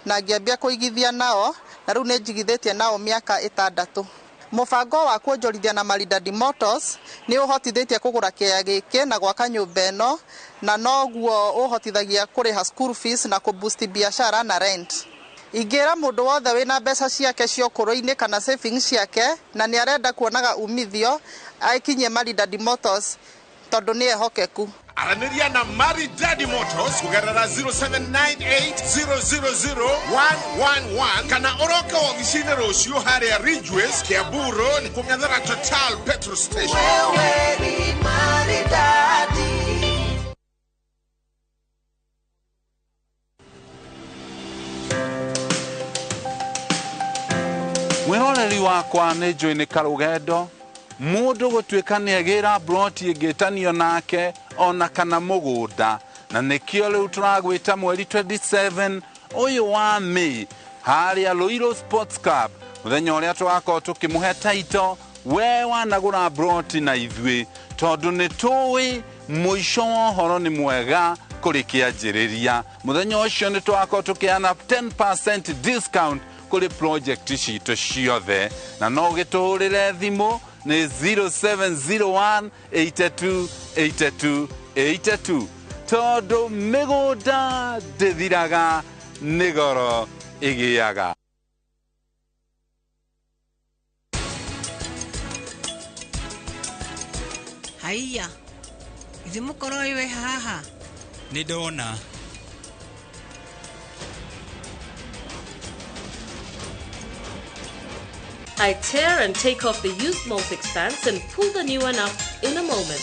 na ngĩambia kũigithia nao na rĩu nĩ njigithĩtie nao mĩaka 6. Mũbango wa kuonjorithia na Maridadi Motors nĩ ũhotithĩtie kũgũra kĩaya gĩkĩ na gwaka nyũmba ĩno, na noguo ũhotithagia kũrĩha school fees na kũboost biashara na rent. Ingĩra mũndũ wothe wĩna mbeca ciake cia ũkũrũ-inĩ kana savings ciake na nĩ arenda kuonaga umithio aikinyie Maridadi Motors tondũ nĩ ehokeku. Araniria na Maridadi Motors kugerera 0798000111 kana oroka ofisini rũciũ harĩa Ridgeways Kiamburu ni kung'ethera Total Petrol Station. Wewe ni Maridadi. Mwĩhoreri wakwa nĩ njũĩ nĩ karũgendo mũndũ gũtuĩka nĩ agĩra broti ĩngĩtanio nake ona kana mũgũnda, na nĩkĩo rĩu tũragwĩta mweri 27 ũyũ wa May harĩa Ruiru Sports Club, mũthenya ũrĩa tũgakorwo tũkĩmũhe taito we wanagũra broti na ithuĩ, tondũ nĩ tũĩ mũico wa ũhoro nĩ mwega kũrĩ kĩanjĩrĩria. Mũthenya ũcio nĩ tũgakorwo tũkĩheana 10% discount kũrĩ project citũ ciothe, na no gĩtũhũrĩre thimũ nĩ 0701828282 tondũ mĩgũnda ndĩthiraga nĩ goro ĩgĩaga. Haiya, ithi mũkorwo iwe haha nĩ ndona. I tear and take off the used Molfix pants and pull the new one up in a moment.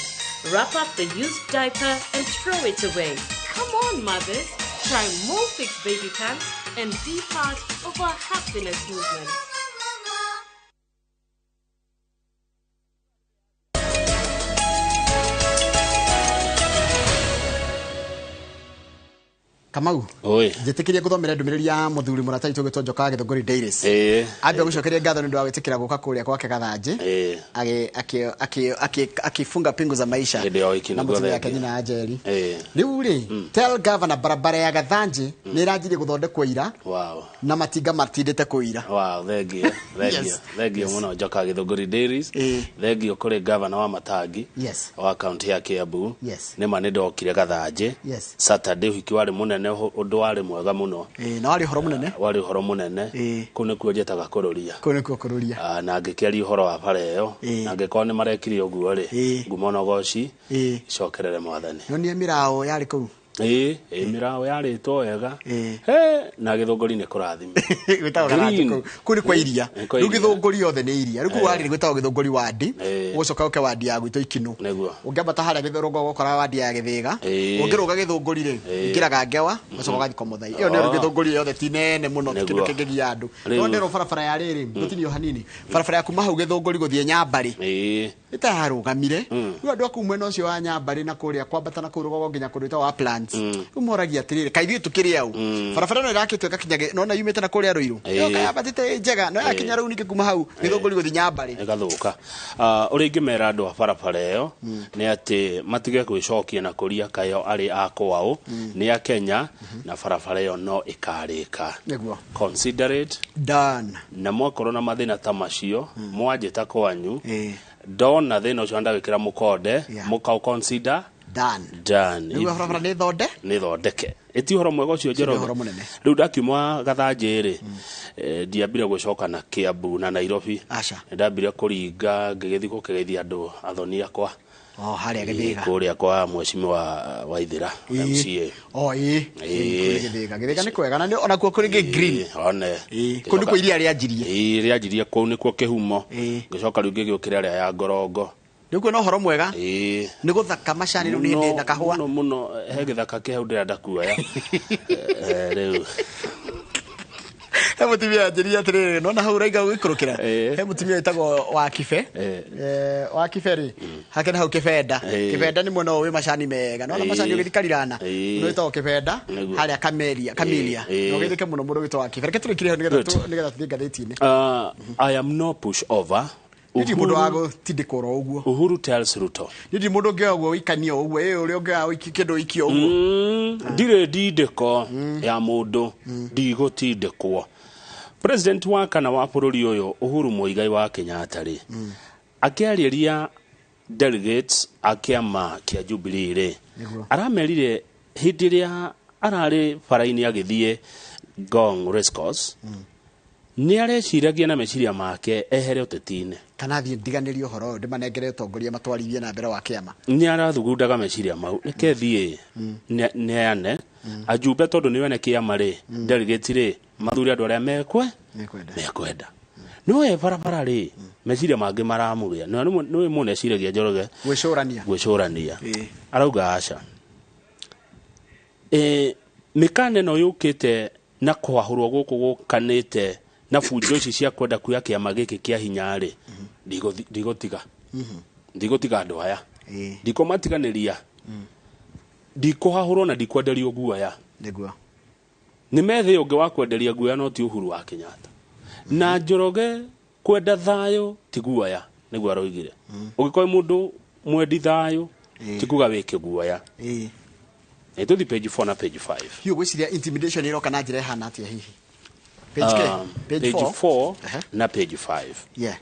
Wrap up the used diaper and throw it away. Come on, mothers. Try Molfix baby pants and be part of our happiness movement. Kamau. Oi. Njĩtĩkĩrie gũthomera ndũmĩrĩri ya mũthuri mũratai tũgĩtwo Njoka Gĩthũngũri Dairies. Ambia gũcokeria ngatho nĩ ũndũ wa gwĩtĩkĩra gũka kũrĩa gwake Gathanjĩ. Akifunga pingu za maisha. Na mũtumia yake nyina Ajeri. Rĩu rĩ, tell governor barabara ya Gathanjĩ nĩ iranjirie gũthondekwo ira. Wow. Na matinga matindĩte kũira. Wow, thengio. Thengio mũno Njoka Gĩthũngũri Dairies. Thengio kũrĩ governor wa Matangi. Wa county ya Kiambu. Nĩ ma nĩ ndokire Gathanjĩ. Saturday ũhiki warĩ mũnene ũndũ warĩ mwega mũno. Na warĩ ũhoro mũnene. Warĩ ũhoro mũnene. Kũu nĩkuo njĩtaga kũrũria. Kũu nĩkuo kũrũria. Na ngĩkĩaria ũhoro wa bara ĩyo. Na ngĩkorwo nĩ marekire ũguo rĩ. Ngumo na goci. Cokerere Mwathani. Nyonie mĩraũ yarĩ kũu. Mĩraũ yarĩtwo wega. Na Gĩthũngũri nĩ kũrathime. Gwĩtagwo Gathanjĩ kũu nĩ kwa iria. Rĩu Gĩthũngũri yothe nĩ iria. Rĩu kũu warĩ gwĩtagwo Gĩthũngũri wadi. Ũgũcoka ũke wadi ya gwitũ Ikinu. Ũngĩambata harĩa Gĩthũngũri ũgũkora wadi ya Gĩthĩga. Ũngĩrũga Gĩthũngũri rĩ, ingĩraga Ngewa, ũgacoka ũgathiĩ Komuthai. Ĩyo nĩyo Gĩthũngũri yothe ti nene mũno ti kĩndũ kĩngĩgia andũ. No nĩyo barabara ya rĩrĩ, gũtinio hanini. Barabara ya kuma hau Gĩthũngũri gũthiĩ Nyambarĩ. itarugamire rĩu andũ aku mwena ũcio wa Nyambari na kũrĩa kwambata na kũrũgogo nginya kũndũ ĩtagwo Uplands ũmoragia atĩrĩrĩ kaithĩ tũkĩrĩ au barabara no ĩrakĩtuĩka kinya nona yumĩte na kũrĩa Rũirũ ĩyo kayabatĩte njega no yakinya rĩu ningĩ kuma hau nĩthũngũri gũthiĩ Nyambari ĩgathũka ũrĩa ingĩmera andũ a barabara ĩyo nĩ atĩ matige gwĩcokia na kũria kayo arĩ a kwao nĩ a Kenya na barabara ĩyo no ĩkarĩka consider it done na mwakorwo na mathĩna ta macio mwanjĩta kwanyu ndona thĩna ũcio ndagĩkĩra mũkonde mũkau consider done nĩguo barabara nĩ thondeke eti horo mwega ũcio Njoroge rĩu ndakiuma Gathanjĩ-rĩ ndiambire gwĩcoka na Kiambu na Nairobi ndambire kũringa ngĩgĩthiĩ gũkĩgeithia andũ athoni akwa harĩa Gĩthĩga kũrĩa kwa mheshimiwa Waithĩra MCA Gĩthĩga nĩ kwega na ona kuo kũrĩ green kũu nĩkuo iria rĩanjirie kũu nĩkuo kĩhumo ngĩcoka rĩu ngĩgĩũkĩra arĩa ya Ngorongo nĩ kuo no horo mwega nĩ gũthaka macani rĩu nĩ ndĩ na kahũa mũno he gĩthaka kĩ hau ndĩrenda kuoya rĩu he mutumia anjĩrire atĩrĩrĩ nona hau raiga gũikũrũkĩra he mutumia wĩtagwo wa kibe rĩ hake na hau kĩbenda nĩ mwena wĩ macani mega nona macani ũgĩthi Karirana no wĩtagwo kĩbenda harĩa Kamilia no gĩthĩke mũno mũndũ wĩtagwo wa kibe reke tũrĩkire hau nĩgetha tũthiĩ ngathĩti-inĩ I am no push over Nidi mundu wago tindĩkwo ro ũguo Uhuru tells Ruto nidi mundu ngĩogwo wikania ũguo ũrĩa ũngĩaga kĩndũ ikio ũguo ndirĩ ndindĩko ya mũndũ ndigũtindĩkwo President wa kana wa bũrũri ũyũ Uhuru Muigai wa Kenyatta rĩ akĩarĩria delegates a kĩama kĩa Jubilee rĩ aramerire hĩndĩ ĩrĩa ararĩ bara-inĩ agĩthiĩ Ngong Racecourse nĩ areciragia na meciria make ehere ũteti-inĩ kana thiĩ ndiganĩrie ũhoro ũyũ ndĩmanengere ũtongoria matwarithie na mbere wa kĩama nĩ arathugundaga meciria mau reke thiĩ neane ajumbe tondũ nĩ wene kĩama rĩ delegate rĩ mathuri andũ arĩa mekwenda no barabara rĩ meciria mangĩ maramũgĩa nĩ mũneciragia Njoroge gwĩcũrania arauga aca mĩkana ĩno yũkĩte na kwahũrwo gũkũ gũkanĩte na bunjo ici cia kwenda kuya kĩama gĩkĩ kĩa hinya rĩ ndigũtiga andũ aya ndikũmatiganĩria ndikũhahũrwo na ndikwenderio guoya nĩ methĩ ũngĩ wa kwenderia guoya no ti Uhuru wa Kenyatta na Njoroge kwenda thayũ ti guoya nĩguo aroigire ũngĩkorwo mũndũ mwendi thayũ ti kuga wĩke guoya nĩtũthi page 4 na page 5 hiyo gwĩciria intimidation ĩroka na njĩra ĩhana atĩa hihi page 4 na page 5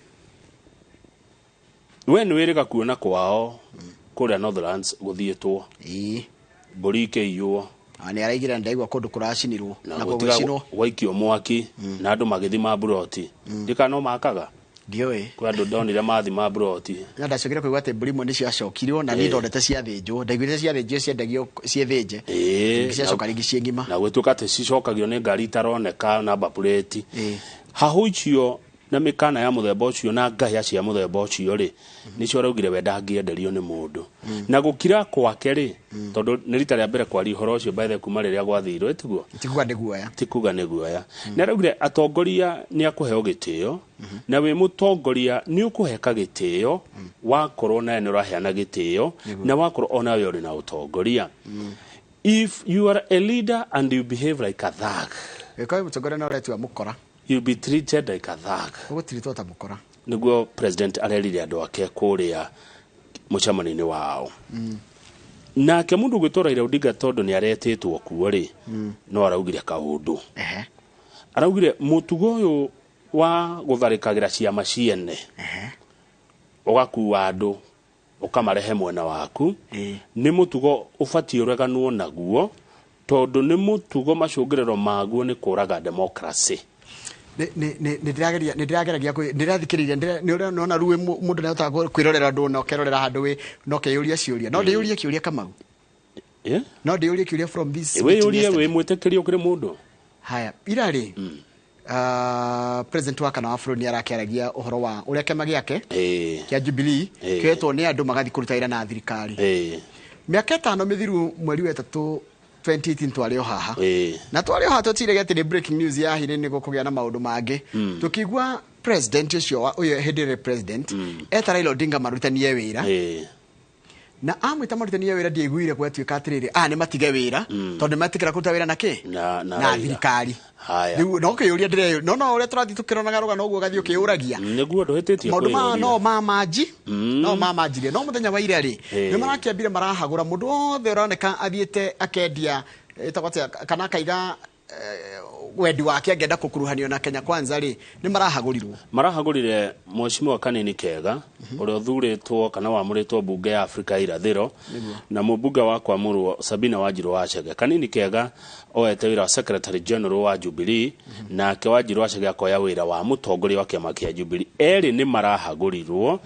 we nĩ wĩrĩga kuona kwao kũrĩa Northlands gũthiĩtwo mbũri ikĩiywo nĩ araigire ndaigua kũndũ kũracinirwo na gũtiga gwaikio mwaki na andũ magĩthi maburoti ndika no makaga ndiũĩ kwa andũ ndonire mathi maburoti na ndacokire kũigua atĩ mbũri imwe nĩ ciacokirwo na nĩ ndondete ciathĩnjwo ndaiguire ciathĩnjio ciendagio ciethĩnje ciacoka rĩngĩ ciĩ ngima na gwĩtuĩka atĩ cicokagio nĩ ngari itaroneka namba plate hahũ icio na mĩkana ya mũthemba ũcio na ngahĩa cia mũthemba ũcio rĩ nĩcio araugire we ndangĩenderio nĩ mũndũ na gũkira kwake rĩ tondũ nĩ rita rĩa mbere kwaria ũhoro ũcio baithe kuma rĩrĩa gwathirwo ĩtiguo tikuga nĩ guoya nĩ araugire atongoria nĩ akũheo gĩtĩo na wĩ mũtongoria nĩ ũkũheka gĩtĩo wakorwo nawe nĩ ũraheana gĩtĩo na wakorwo onawe ũrĩ na ũtongoria if you are a leader and you behave like a thug mũtongoria na ũretua mũkora you'll be treated like a thug ũgũtiritwo ta mũkora nĩguo president arerire andũ ake kũrĩa mũcemanio-inĩ wao nake mũndũ gwĩtwo Raila Odinga tondũ nĩ aretĩtwo kuo rĩ no araugire kaũndũ araugire mũtugo ũyũ wa gũtharĩkagĩra ciama ciene ũgakua andũ ũkamarehe mwena waku nĩ mũtugo ũbatiĩ ũreganwo naguo tondũ nĩ mũtugo macũngĩrĩro maguo nĩ kũraga democracy ndĩrathikĩrĩria nĩũrona rũĩ mũndũ nĩahotaga kwĩrorera andũ na ũkerorera handũ wĩ na ũkeyũria ciũria no ndĩyũrie kĩũria Kamau no ndĩyũrie kĩũria from this wĩyũrie wĩ mwĩtĩkĩrie ũkĩrĩ mũndũ haya ira rĩ president wa kana wa bũrũri nĩarakĩaragia ũhoro wa ũrĩa kĩama gĩake kĩa Jubilee kĩetwo nĩ andũ magathi kũruta wĩra na thirikari mĩaka 5 mĩthiru mweri wa 3 2018 twarĩ o haha na twarĩ o haha tũtirege atĩ nĩ breaking news ya hire nĩ gũkũgĩa na maũndũ mangĩ tukigwa president ucio hindire president eta Raila Odinga marutanie wira na amwita marutanie wira ndiiguire gwatuika atiriri ni matige wira tondu matikira kuruta wira na ki na thirikari riu no kiyuria ndire no ure turathi tukironaga rugano uguo gathi ukiuragia niguo nduhititie maundu no mamanjire no muthenya wa ira ri ni marakiambire marahagura mundu othe uroneka athiete akendia etagwate kana kaiga wendi wake angenda kukuruhanio na Kenya Kwanza ri ni marahagurire mheshimiwa Kanini Kega uria thuritwo kana wamuritwo bunge ya Afrika irathiro na mubunge wa kwamurwo Sabina Wanjiru Wachege. Kanini Kega oete wira wa secretary general wa Jubilee na ke Wanjiru Wachege akoya wira wa mutongoria wa kiama kia Jubilee. Eri ni marahagurirwo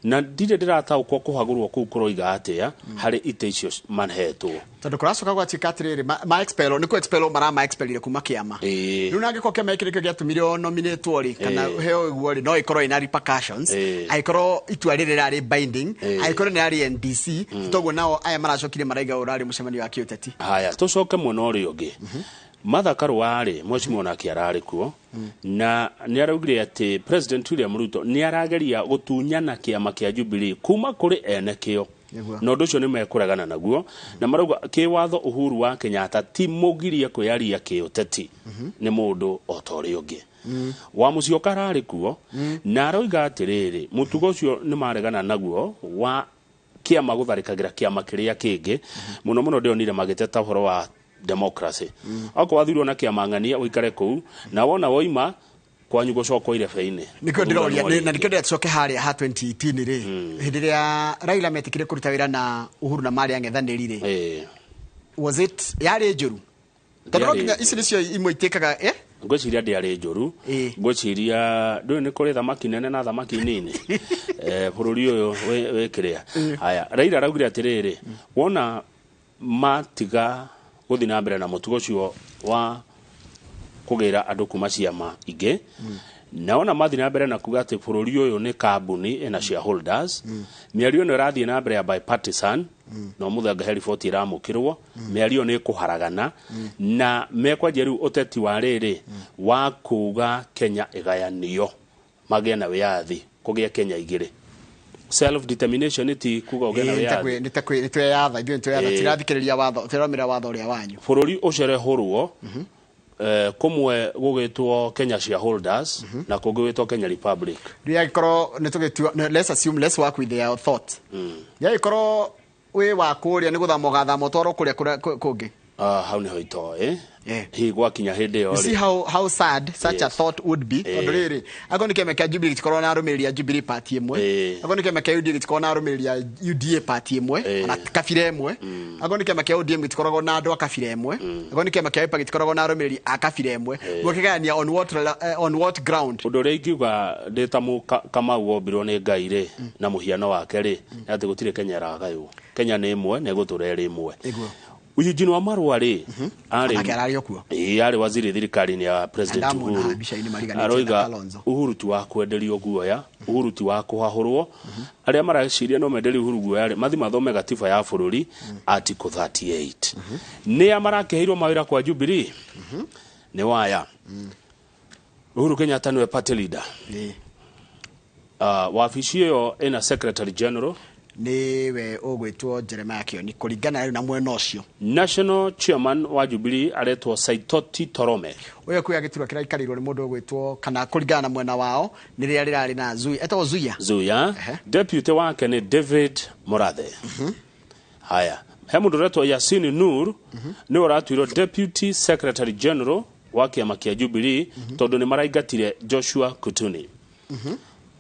na ndire ndirataukwo kuhagurwo kuu kuroiga atia hari ite icio manhetwo tondu kuracoka gwatika atiriri ma expel ni ku expel marama expelire kuma kiama riu nangiko kiama ikirikio giatumire nominate ori kana heo iguo ri no ikorwo ina repercussions aikorwo itua riri rari binding aikorwo ni ari NDC toguo nao aya maracokire maraiga urari mucemani wa kiuteti. Haya tucoke muno uri ungi Martha Karua ari mheshimiwa nake arari kuo na ni araugire ati President William Ruto ni arageria gutunyana kiama kia Jubilee kuma kuri ene kio no nducio ni mekuragana naguo na marauga kiwatho Uhuru wa Kenyatta ti mugirie kuyaria kiuteti ni mundu otori ungi wa mucio karari kuo na aroiga atiriri mutugo ucio ni maregana naguo wa kiama gutharikagira kiama kiria kingi muno ndionire magiteta horo wa democracy akwa wathirwo na kiama ng'ania uikare kuu na wona woima kwanyu gucoko ile feine niko ndiroria na niko ndiacoke haria ha 2018 ri hindi ya Raila metikire kuruta wira na Uhuru na Mari ang'ethaniri ri was it yari njuru tondu nginya ici nicio imwe itekaga ngwiciria ndiari njuru ngwiciria ndu ni kuri thamaki nene na thamaki nini bururi uyu wekiria haya Raila araugire atiriri wona matiga guthi na mbere na mutugo cio wa kugira andu kuma ciama ingi naona mathi na mbere na kuga ati bururi uyu ni kambuni ena shareholders miario no rathie na mbere ya bipartisan no muthanga report iramukirwo miario ni kuharagana na mekwa jeru uteti wa riri wa kuga Kenya igayanio magia na wiathi kugia Kenya igire self determination iti kuga ogena wiathi nitwe yatha ithuĩ nitwe tirathikĩrĩria watho tũramĩra watho ũrĩa wanyu bururi ucerehurwo kumwe gugitwo Kenya shareholders na kugwitwo Kenya Republic ria gikoro nitugitwa let's assume let's work with their thought ya gikoro we wa kuria ni guthamo gathamo toro kuria kungi how ni hoito hi gwakinya hindi yo you see how sad such a thought would be odoriri agoni kemeka Jubilee tikoro na arumĩrĩria Jubilee party imwe agoni kemeka UDA tikoro na arumĩrĩria UDA party imwe na kafire imwe agoni kemeka ODM tikoro na andu akafire imwe agoni kemeka IPA tikoro na arumĩrĩria akafire imwe gwikigania on what ground udore ikiuga ndeta mu kama wombirwo ni Ngai ri na muhiano wake ri ati gutire Kenya ragayo Kenya ni imwe na guturere imwe Eugene Wamalwa ri ari okuo ari waziri thirikari ni ya President Uhuru aroiga Uhuru tu wa kwenderio guoya Uhuru tu wa kuhahurwo aria marashiria no menderio Uhuru guoya ri mathi mathome gatiba ya bururi article 38 ni amarakehirwo mawira kwa Jubilee ni waya Uhuru Kenyatta ni party leader wabici iyo ina secretary general niwe ogwitwo Jeremiah Kioni kuringana na mwena ucio national chairman wa Jubilee aretwo Saitoti Torome uyo kuya giturwa kiraikariro ni mundu ogwitwo kana kuringana na mwena wao ni ria rirari na Zuya etwo Zuya deputy wake ni David Morathe haya he mundu retwo Yasin Nur ni uratwiro deputy secretary general wa kiama kia Jubilee tondu ni maraigatire Joshua Kutuni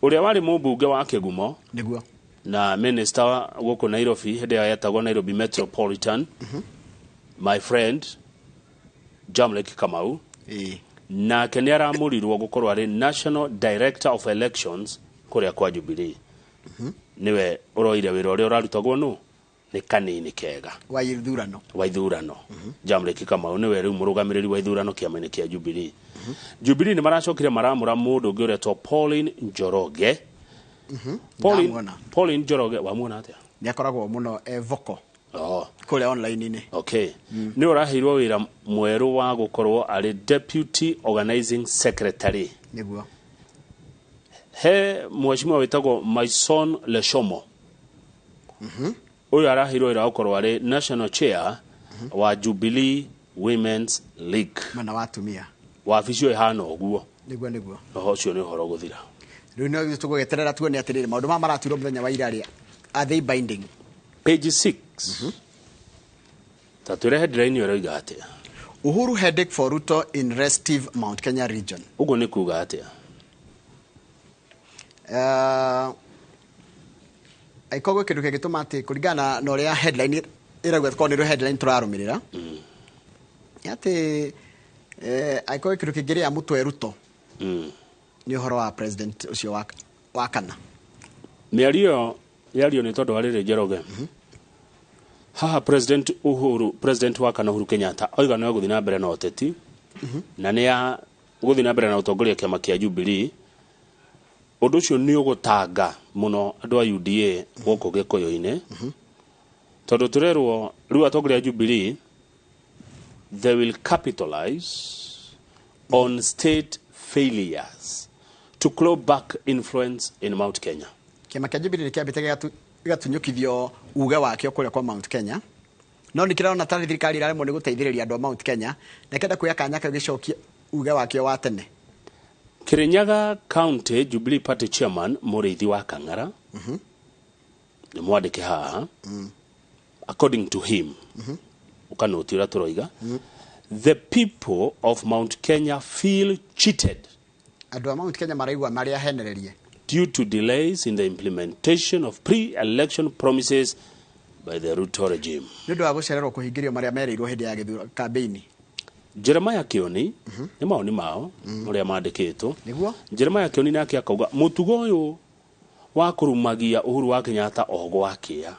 uria wari mubunge wa Kigumo niguo na minister woko Nairobi hede yatagwa Nairobi Metropolitan my friend Jamlek Kamau na kenera murirwo gukorwa ari National Director of Elections kuria kwa Jubilee niwe uroire wira uria urarutagwo no ni Kanini Kega wa ithurano Jamlek Kamau niwe riu murugamiriri wa ithurano kiama-ini kia Jubilee Jubilee ni maracokire maramura mundu ungi uretwo Pauline Njoroge Pauline Njoroge wa muona atia ni akoragwo muno voko kule online ni ni urahirwo wira mweru wa gukorwo ari deputy organizing secretary niguo he mheshimiwa witagwo Maison Leshomo uyu arahirwo ira ukorwo ari national chair wa Jubilee Women's League mana watumia wabicio ihana uguo niguo roho ucio ni horo guthira riu no tugugeterera tuone atiriri maundu ma maratwirwo muthenya wa ira ria are they binding page 6 tatwire headline yoro igate Uhuru headache for Ruto in restive Mount Kenya region ugo ni kuga atia aikogo kindu kigituma ati kuringana na uria headline iragwa ko ni headline turarumirira ati aikogo kindu kigiria mutwe Ruto ni uhoro wa president ucio wa kana miario ni tondu warire Njoroge haha president wa kana Uhuru Kenyatta oiga no guthina mbere na oteti na ni ya guthina mbere na utongoria kiama kia Jubilee undu ucio ni ugutanga muno andu a UDA guku gikoyo-ine tondu turerwo riu atongoria Jubilee they will capitalize on state failures to claw back influence in Mount Kenya. Kiama kia Jubilee kiambite gatunyukithio uga wake kuria kwa Mount Kenya no nikirona tari thirikari iraremwo ni guteithiriria andu a Mount Kenya na kenda kuya kanya ka gicokia uga wake wa tene. Kirinyaga County Jubilee Party Chairman Muriithi wa Kang'ara ni mwandike haha according to him ukanotira turoiga the people of Mount Kenya feel cheated andu a Mount Kenya maraigwa maria henererie due to delays in the implementation of pre-election promises by the Ruto regime. Ndio wa gucererwo kuhingirio maria mereirwo hindi ya githura campaign. Jeremiah Kioni ni maoni mao uria mandikitwo. Jeremiah Kioni nake akauga mutugo uyu wa kurumagia Uhuru wa Kenyatta ogwakia.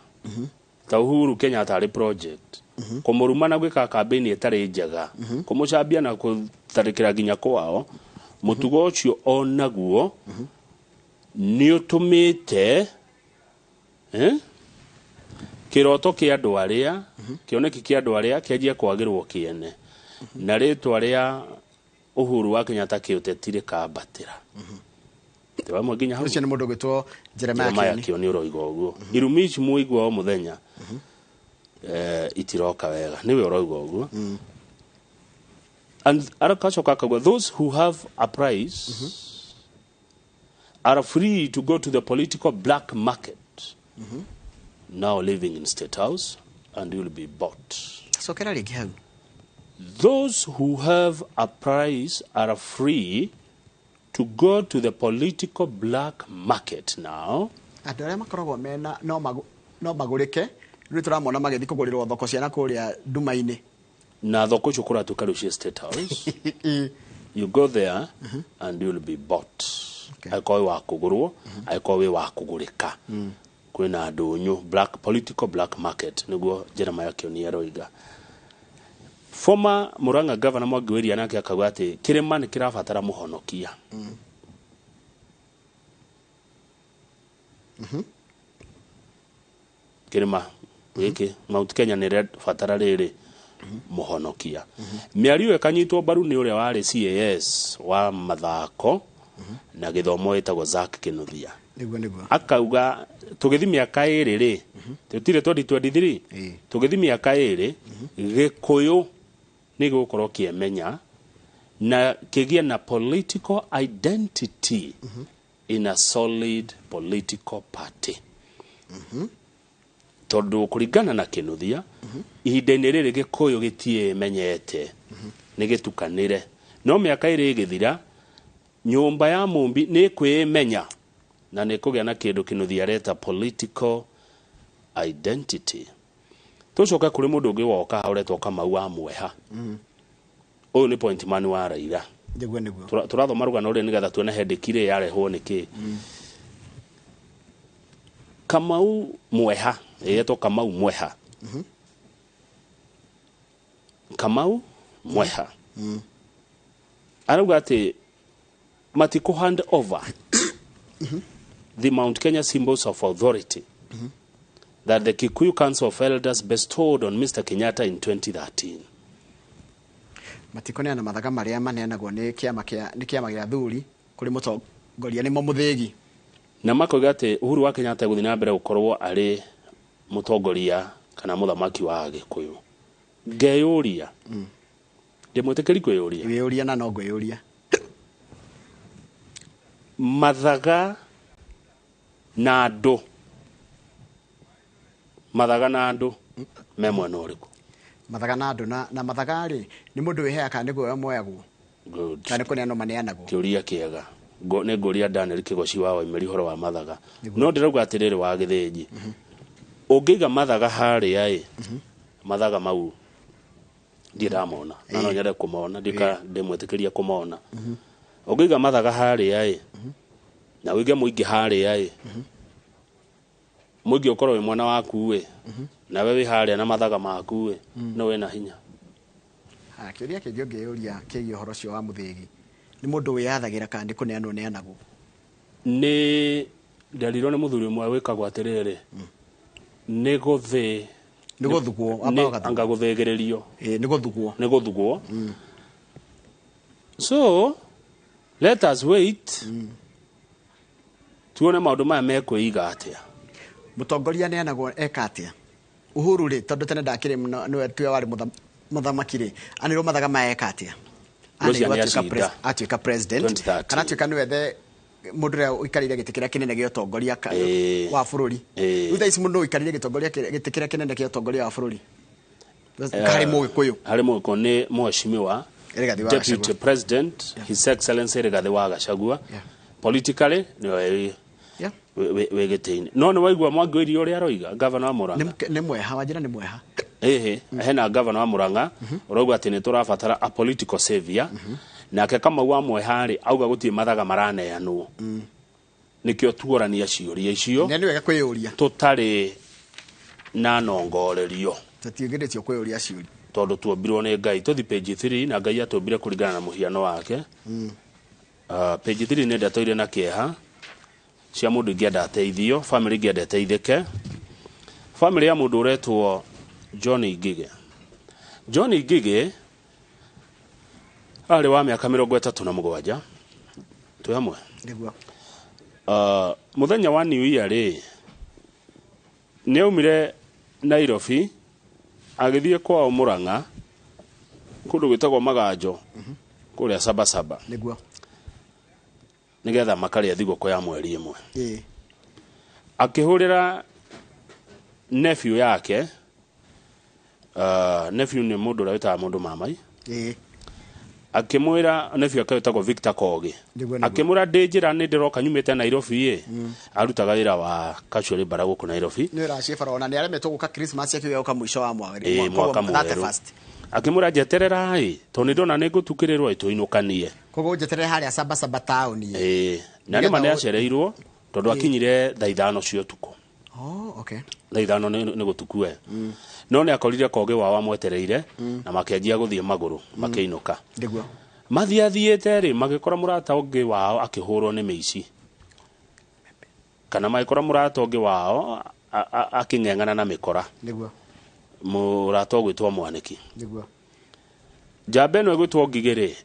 Ta Uhuru Kenyatta ari project. Kumurumana gwika campaign etari njega. Kumucambia na kutharikira ginya kwao. Mutugo ucio onaguo ni utumite kiroto kia andu aria kioneki kia andu aria kianjia kwagirwo kiene na ritwa ria Uhuru wa Kenyatta kiutetire kambatira tewa mwaginya hau ucio ni mundu gwitwo Jeremiah Kioni uroiga uguo irumici muigwa o muthenya itiroka wega niwe uroiga uguo and arakacoka akauga those who have a price are free to go to the political black market now living in State House and will be bought. So kera rigi hau those who have a price are free to go to the political black market now. Andu aria makoragwo mena no magurike riu turamona magithi kugurirwo thoko cia na kuria Nduma-ini na thoko icio kuratuka riu cia State House you go there and you will be bought. Aikowe wa kugurwo aikowe wa kugurika kwina ndunyu black political black market niguo Jeremiah Kioni aroiga. Former Murang'a governor Mwangi Weria nake akauga ati kirima ni kirabatara muhonokia kirima giki Mount Kenya ni rabatara riri muhonokia miario ekanyitwo baru ni uria wari CAS wa mathako na githomo etagwo Zack Kinuthia niguo akauga tugithi miaka iri ri tutire 2023 tugithi miaka iri gikuyu ni gukorwo kiemenya na kigia na political identity in a solid political party tondu kuringana na Kinuthia ihinda-ini riri gikuyu gitie menyete ni gitukanire no miaka iri igithira nyumba ya mumbi ni kwimenya na ni kugia na kindu Kinuthia reta political identity. Tucoka kuri mundu ungi woka uretwo Kamau wa Mweha uyu ni point man wa Raila niguo turathoma rugano uri nigetha tuone hendekire yarehwo niki Kamau Mweha yetwo Kamau Mweha Kamau Mweha arauga ati matiko hand over the Mount Kenya symbols of authority that the Kikuyu Council of Elders bestowed on Mr. Kenyatta in 2013. Matiko ni ana mathaga maria maneanagwo ni kiama gia thuri kuri ngoria nimo muthigi na makoiga ati Uhuru wa Kenyatta guthii na mbere gukorwo ari mutongoria kana muthamaki wa Gikuyu ngeyuria ndimwitikiri kwiyuria wiyuria na no ngwiyuria mathaga na andu me mwena uriku mathaga na andu na mathaga ri ni mundu wihea kana niguo moyagwo kana kuneano maneanagwo kiuria kiega ne ngoria Daniel Kigoci wa Waimeri horo wa mathaga no ndirauga atiriri wa Githĩnji ungiga mathaga haria ai mathaga mau ndiramona na no nyende kumona ndimwetikiria kumona ungiga mathaga haria ai na wige muingi haria ai muingi ukorwo wi mwana waku we na wewe haria na mathaga maku we no we na hinya kiuria kingi ngiyuria kigi horo cio wa muthigi ni mundu wiyathagira kandi kuneanwo neanagwo ni ndariro ni muthuri mwe wikagwo atiriri ni guthugwo anga guthegererio ni guthugwo so let us wait tuone maundu maya mekwiga atia mutongoria neanagwo eka atia Uhuru ri tondu tene ndakire niwe tuwe wari muthamaki ri aniro mathaga maeka atia atuika president kana atuika niwethe mundu ria uikarire gitikira kinene gya utongoria wa bururi utha isi mundu uikarire gitikira kinene gya utongoria wa bururi kari Mugikuyu ni mheshimiwa deputy president his excellency Rigathi wa Gachagua politically ni wegete no ni waigua Mwangi irio ria roiga governor wa Murang'a ni mweha wajira ni mweha hena governor wa Murang'a urauga ati ni turabatara a political savior nake kama wa mwehari auga gutie mathaga maraneanwo nikio tuorania ciuria icio ni wega kwiyuria tutari na nongorerio tutigeretio kwiyuria ciuria tondu tuombirwo ni Ngai tuthi page 3 na Ngai atuombire kuringana na muhiano wake page 3 ni ndatoire na kieha cia mundu ngienda ateithio family ngienda ateithike family ya mundu uretwo John Ngige ari wa miaka 37 tu hamwe niguo muthenya wa New Year ri ni umire Nairobi agithie kwa Murang'a kundu gwitagwo Maganjo kuria Sabasaba niguo nigetha makaria thigũkũ ya mweri imwe akihurira nephew yake nephew ni mundu ria witaga mundu mamai akimwira nephew akawitagwo Victor Kogi akimwira ndinjira ni ndiroka nyumite Nairobi arutaga wira wa casual bara guku Nairobi ni racibara ona ni aremetwo guka Christmas yakiwe uka mwisho wa mwaka mweru akimura jeterera tondu ndona ni gutukirirwo ituinukanie kogo jeterera haria Sabasaba town na ni mane acereirwo tondu akinyire thaa 5 cio tuko okay thaa 5 ni gutukue no ni akorire Kogi wao amwetereire na makianjia guthie maguru makiinuka ndiguo mathiathiete ri magikora murata ungi wao akihurwo ni miici kana magikora murata ungi wao aking'eng'ana na mikora ndiguo murata gwitwo Mwaniki ndiguo Jabe no gwitwo Ngigiri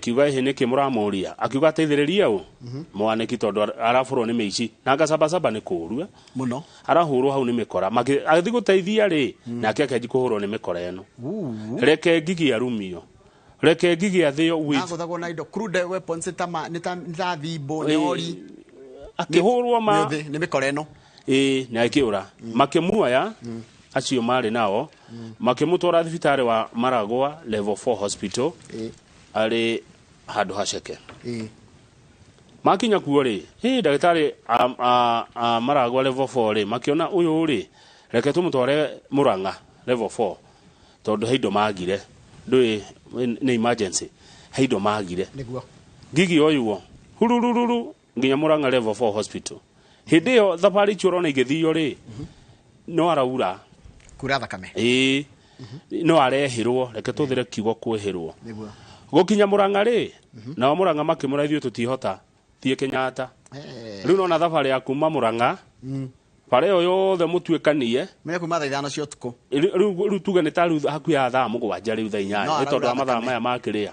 kiuga ihi niki muramuria akiuga ateithiriria u Mwaniki tondu arafurwo ni miici na Sabasaba ni kurua muno arahurwo hau ni mikora agithi guteithia ri nake akenji kuhurwo ni mikora eno reke Ngigi arumio reke Ngigi athio with aguthagwo na indo crude weapons ni ta thimbo nyori akihurwo ni mikora eno na ikiura makimuoya acio mari nao makimutwara thibitari wa Maragwa level 4 hospital ari handu haceke makinya kuo ri ndagitari Maragwa level 4 ri makiona uyu ri reke tumutware Murang'a level 4 tondu heindo magire ndui ni emergency heindo magire niguo Ngigi oyuo hurururu nginya Murang'a level 4 hospital hindi yo thabari churona igithio ri no araura kura thakame no arehirwo reke tuthire kiugo kwehirwo niguo gukinya Murang'a ri na Murang'a makimura ithio tutihota thie Kenyatta riu no na thabari ya kuma Murang'a pare yo yothe mutuikanie mene kuma thaa 5 cio tuko riu tuge ni taru haku ya thaa 7 riu thaa 8 tondu wa mathaa maya makiria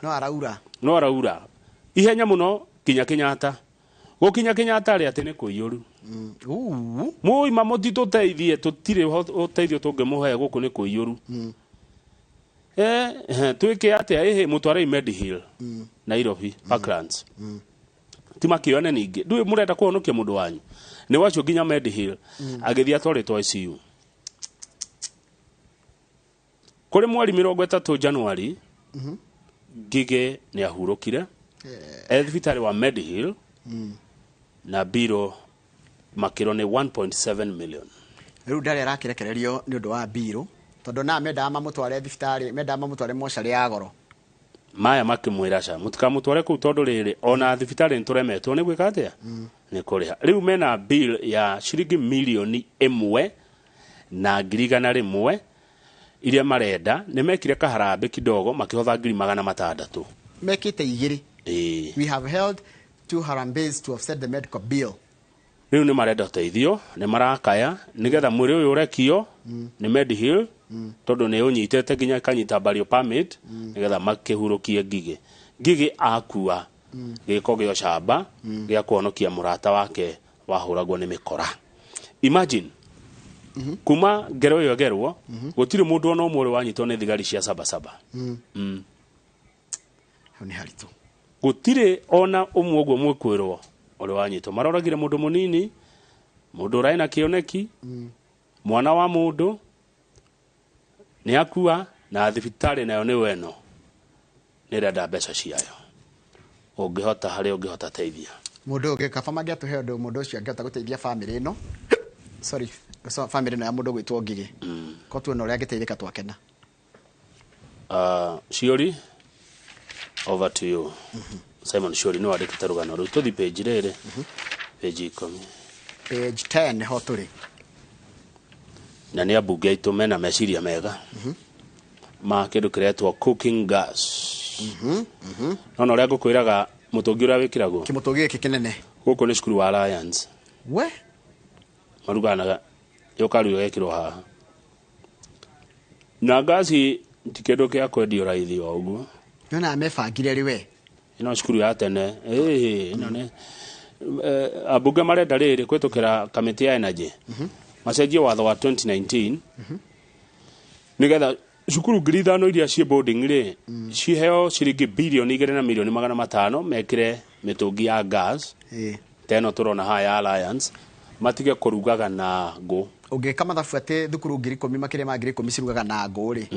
no araura ihenya muno kinya Kenyatta Gukinya Kenyatta ari ati ni kuiyuru mui mamoti tuteithie tutire uteithio tungimuhe guku ni kuiyuru twike ati mutware Medihill Nairobi Parklands timakiyone ningi ndui murenda kuhonokia mundu wanyu ni wacio nginya Medihill agithia twaritwo ICU kuri mweri 30 January Ngige ni ahurukire thibitari wa Medihill na biro makiro ni 1.7 million. Riu ndari arakirekererio ni undu wa biro tondu na menda mamutware thibitari menda mamutware mochari ya goro maya makimwira cha mutikamutware ku tondu riri ona thibitari nturemetwo ni gwika atia ni kuriha riu mena bill ya shilingi milioni 1 na ngirigana rimwe iria marenda ni mekire kaharambe kidogo makihotha 600,000 mekite igiri we have held 2 harambes to offset the medical bill. Riu ni marenda teithio ni marakaya nigetha mwiri uyu urekio ni Medihill tondu ni unyitete ginya kanyita barrio permit nigetha makihurukie Ngige akua giko gyo shamba gya kuonokia murata wake wahuragwo ni mikora. Imagine kuma ngero yo gerwo gutire mundu ona umwe wanyitwo ni thigari cia sabasaba ni haritu gutire ona umwe ogwo mwekwirwo uri wanyitwo maroragire mundu munini mundu raina kioneki mwana wa mundu ni akua na thibitari nayo ni weno ni renda mbeca ciayo ungihota hari ungihota teithia mundu ungikaba mangiatuhe undu mundu ucio angihota guteithia family ino sorry family no ya mundu gwitwo Ngige ko tuona uria angiteithika twakena. Shiori over to you. Simon Shiori no wandikite rugano ru tuthi page rere page 10 page 10 ho turi na ni abunge itu mena meciria mega ma kindu kiretwo cooking gas no ria ngukwiraga mutungi uria wikiragwo kimutungi giki kinene guku ni cukuru wa Alliance we maruganaga yokaru yekirwo haha na gasi tikindu kia kwendio raithi wa uguo yona amefangire riwe ino cukuru ya tene ino ne abunge marenda riri kwitukira kamiti ya energy macenjie watho wa 2019 nigetha cukuru 5,000 iria cie boarding ri ciheo ciringi bilioni 2 na milioni 500 mekire mitungi ya gas teno turona haya Alliance matige kurugaga na ngo ungika mathabu ati thukuru 10,000 makire ma 10,000 cirugaga na ngo ri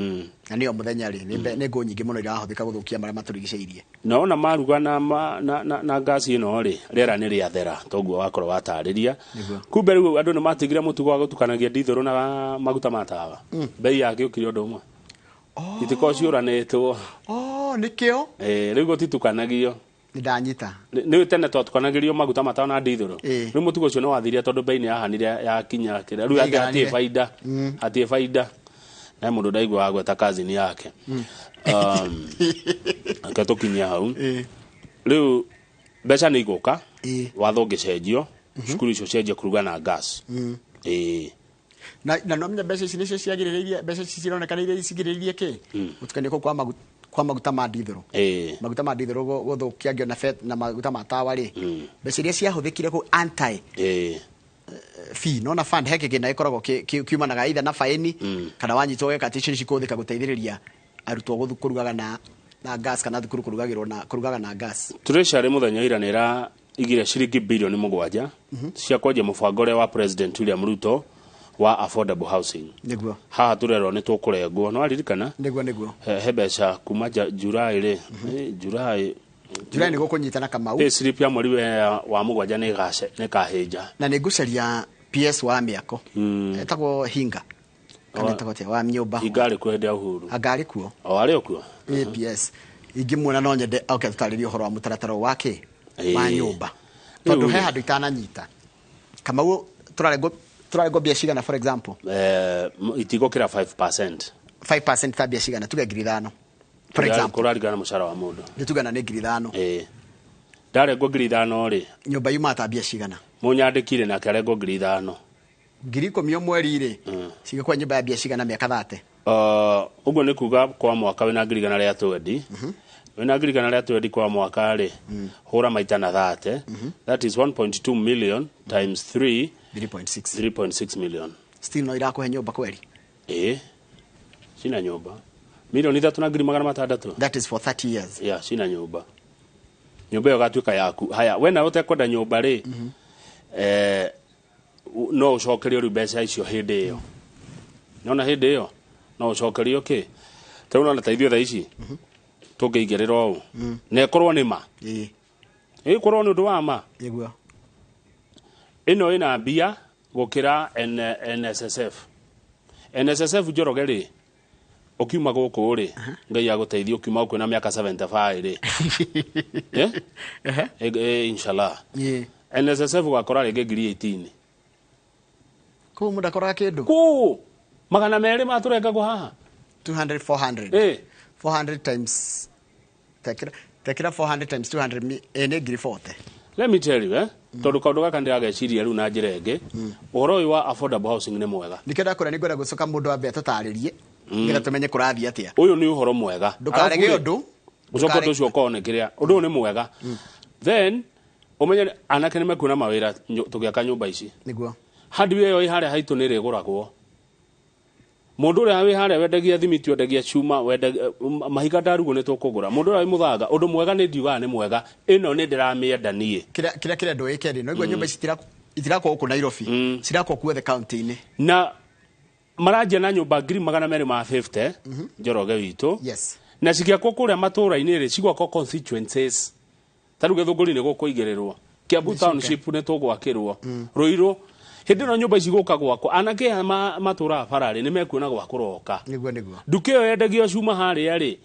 na niyo muthenya ri ni ngo nyingi muno irahuthika guthukia maria maturigiceirie no maruga na gas ino ri rera ni ria thera toguo wakoro watariria kumbe riu andu ni matigire mutugo wa gutukanagia ndithuru na maguta matawa bei yake ukiri undu umwe itiko ciuranitwo nikio riu gutitukanagia ndanyita ni tene twatukanagirio maguta matawa na ndithuru riu mutugo ucio no wathiria tondu bei ni yahanire ya kinya kira riu atie faida na mundu ndaigwa agweta kazini yake akatokinya hau riu mbeca ni iguka watho ngicenjio cukuru icio cenjia kuruga na gas na no menya mbeca ici nicio ciagirireirie mbeca ici cironekana iria cigirireirie ki gutukania kwa maguta ma ndithuru maguta ma ndithuru guthukia ngio na fet na maguta matawa ri mbeca iria ciahuthikire ku anti fee no na fund heke gina ikoragwo kiumanaga either na faini kana wanyitwo weka ticio cikuthika guteithiriria arutwo guthukurugaga na gas kana thukuru kurugaga na gas Treasury muthenya ira nira igire ciringi bilioni 7 cia kwenja mubango wa President William Ruto wa affordable housing niguo haha turero ni tukurengwo no aririkana niguo he mbeca kuma July ri July ni gukunyitana Kamau slip ya mweri wa 7 ni kahinja na ni ngucaria PS wa miako etagwo hinga kana takote wa nyumba igari kwendea uhuru agari kuo ari okuo PS ingimwona no nyende tutaririe uhoro wa mutarataro wake wa nyumba tondu he handu itananyita Kamau turarego bia cigana for example itigokira 5% ta bia cigana tuge 5,000 for example kurarigana mushara wa mundu nitugana ni 5,000 ndarego 5,000 ri nyumba yuma ta bia cigana munyandikire na karego 5,000 10,000 mweri ri ciga kwa nyumba ya bia cigana miaka 30 ugo ni kuga kwa mwaka wina ngirigana ria twendi wena ngirikana ria twendi kwa mwaka ri hura maita na 30 that is 1.2 million times 3.6 million. Still no irakuhe nyumba kweli? Sina nyumba milioni 3,600. That is for 30 years. Yeah, sina nyumba. Nyumba yo gatuika yaku. Haya, wena utekwenda nyumba ri no ucokerio ru mbeca icio hindi iyo. Nona hindi iyo no ucokerio ki? Tauna na taithio tha ici. Tungeigerera u. Na ikorwo ni ma. Ikorwo ni undu wa ma. Iguo. Ino ina mbia gukira NSSF. NSSF Njoroge ri ukiuma guku ri ngai aguteithia ukiuma kwina miaka 75 ri inshallah NSSF gakora ringi ngiri 18 ku muda kora kindu ku magana meri maturenga go haha 200 400 400 times tekira 400 times 200 ene ngiri 40. Let me tell you tondu kaundu gaka ndirageciria riu na njira ingi uhoro uyu wa affordable housing ni mwega nikenda kura ningwenda gucoka mundu ambe tutaririe ngira tumenye kurathia atia. Uyu ni uhoro mwega ndukarege undu ucoka ndu cio kone kiria undu ni mwega then umenye anake ni mekuna mawira tugiaka nyumba ici niguo hardware yo ihare haitu ni riguragwo mundu uri wi hare wendagia thimiti wendagia chuma wendagia mahiga ndarugo ni tukugura mundu uri muthanga undu mwega ni ndiuga ni mwega ino ni ndiramienda nie kira ndu ikende no igwa nyumba itirako ku Nairobi cirako ku the county ni na marajia na nyumba ngiri 250 Njoroge witu yes na cigiakwo kuria matura-ini ri cigwakwo constituencies taruge thunguri ni gukuigererwo Kiambu township ni tugwakirwo Ruiru hindi no nyumba ici guka gwako anake matura farari ni mekuona gwakuroka niguo nduke yo yendagio cuma hari ari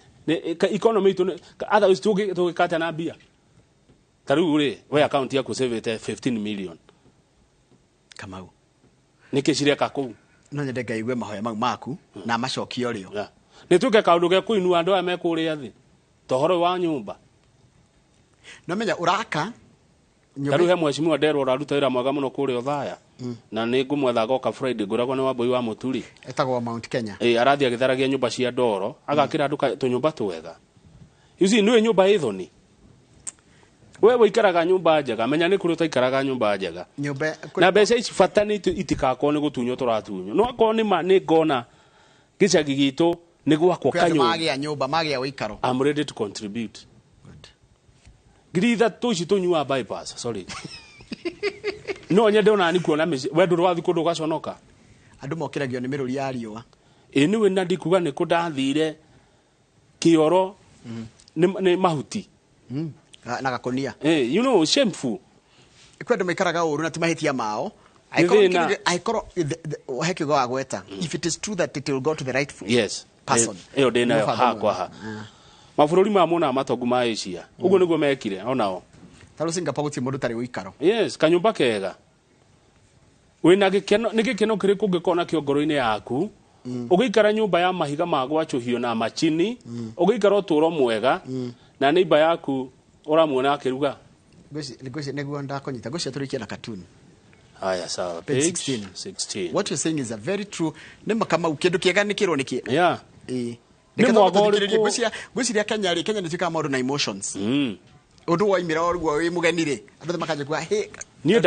economy itu otherwise tugikata na bia tarugu ri we account yaku save 15 million Kamau nikiciria kaku no nyende ngaigwe mahoya mau maku na macokio rio ni tuke kaundu ge kuinua andu aya mekuria thi tohoro wa nyumba no menya uraka taru he mweshimiwa Ndero uraruta wira mwega muno kuria Othaya na ni ngumwetha goka Friday nguragwo ni Wambui wa Muturi etagwo Mount Kenya arathia githaragia nyumba cia Ndoro agakira andu tunyumba twega yuzi niwe nyumba ithoni wewe ikaraga nyumba njega menya ni kuri utaikaraga nyumba njega na mbeca ici bata ni itikakwo ni gutunyo turatunyo no akwo ni ma ni ngona gicagi gitu ni gwakwo kanyo magia nyumba magia wikaro I'm ready to contribute gritha tuci tunyua bypass sorry no nyende ona ni kuona wendu rwathi kundu gaconoka andu mokiragio ni miruri ya riwa ni we nandi kuga ni kundathire kioro ni mahuti na gakonia you know shameful kwenda maikaraga uru na timahitia mao aikoro hekigo wa gweta if it is true that it will go to the rightful person eyo dena yo ha kwa ha mabũrũri ma muna matongu ma Asia uguo niguo mekire onao taru Singapore guti mundu tari uikaro kanyumba kega wina gikeno ni gikeno kiri kungikona kiongoro-ini yaku ugiikara nyumba ya mahiga ma gwachuhio na machini ugiikara uturo mwega na neighbor yaku uramuona akiruga goshi niguo ndakonyita goshi turikia na cartoon haya sawa page 16 what you're saying is a very true nema kama ukindu kiega nikirwo niki ni mwagori guciria Kenya ni tuka maundu na emotions undu wa imira oruo wi mugenire andu makaje kwa ni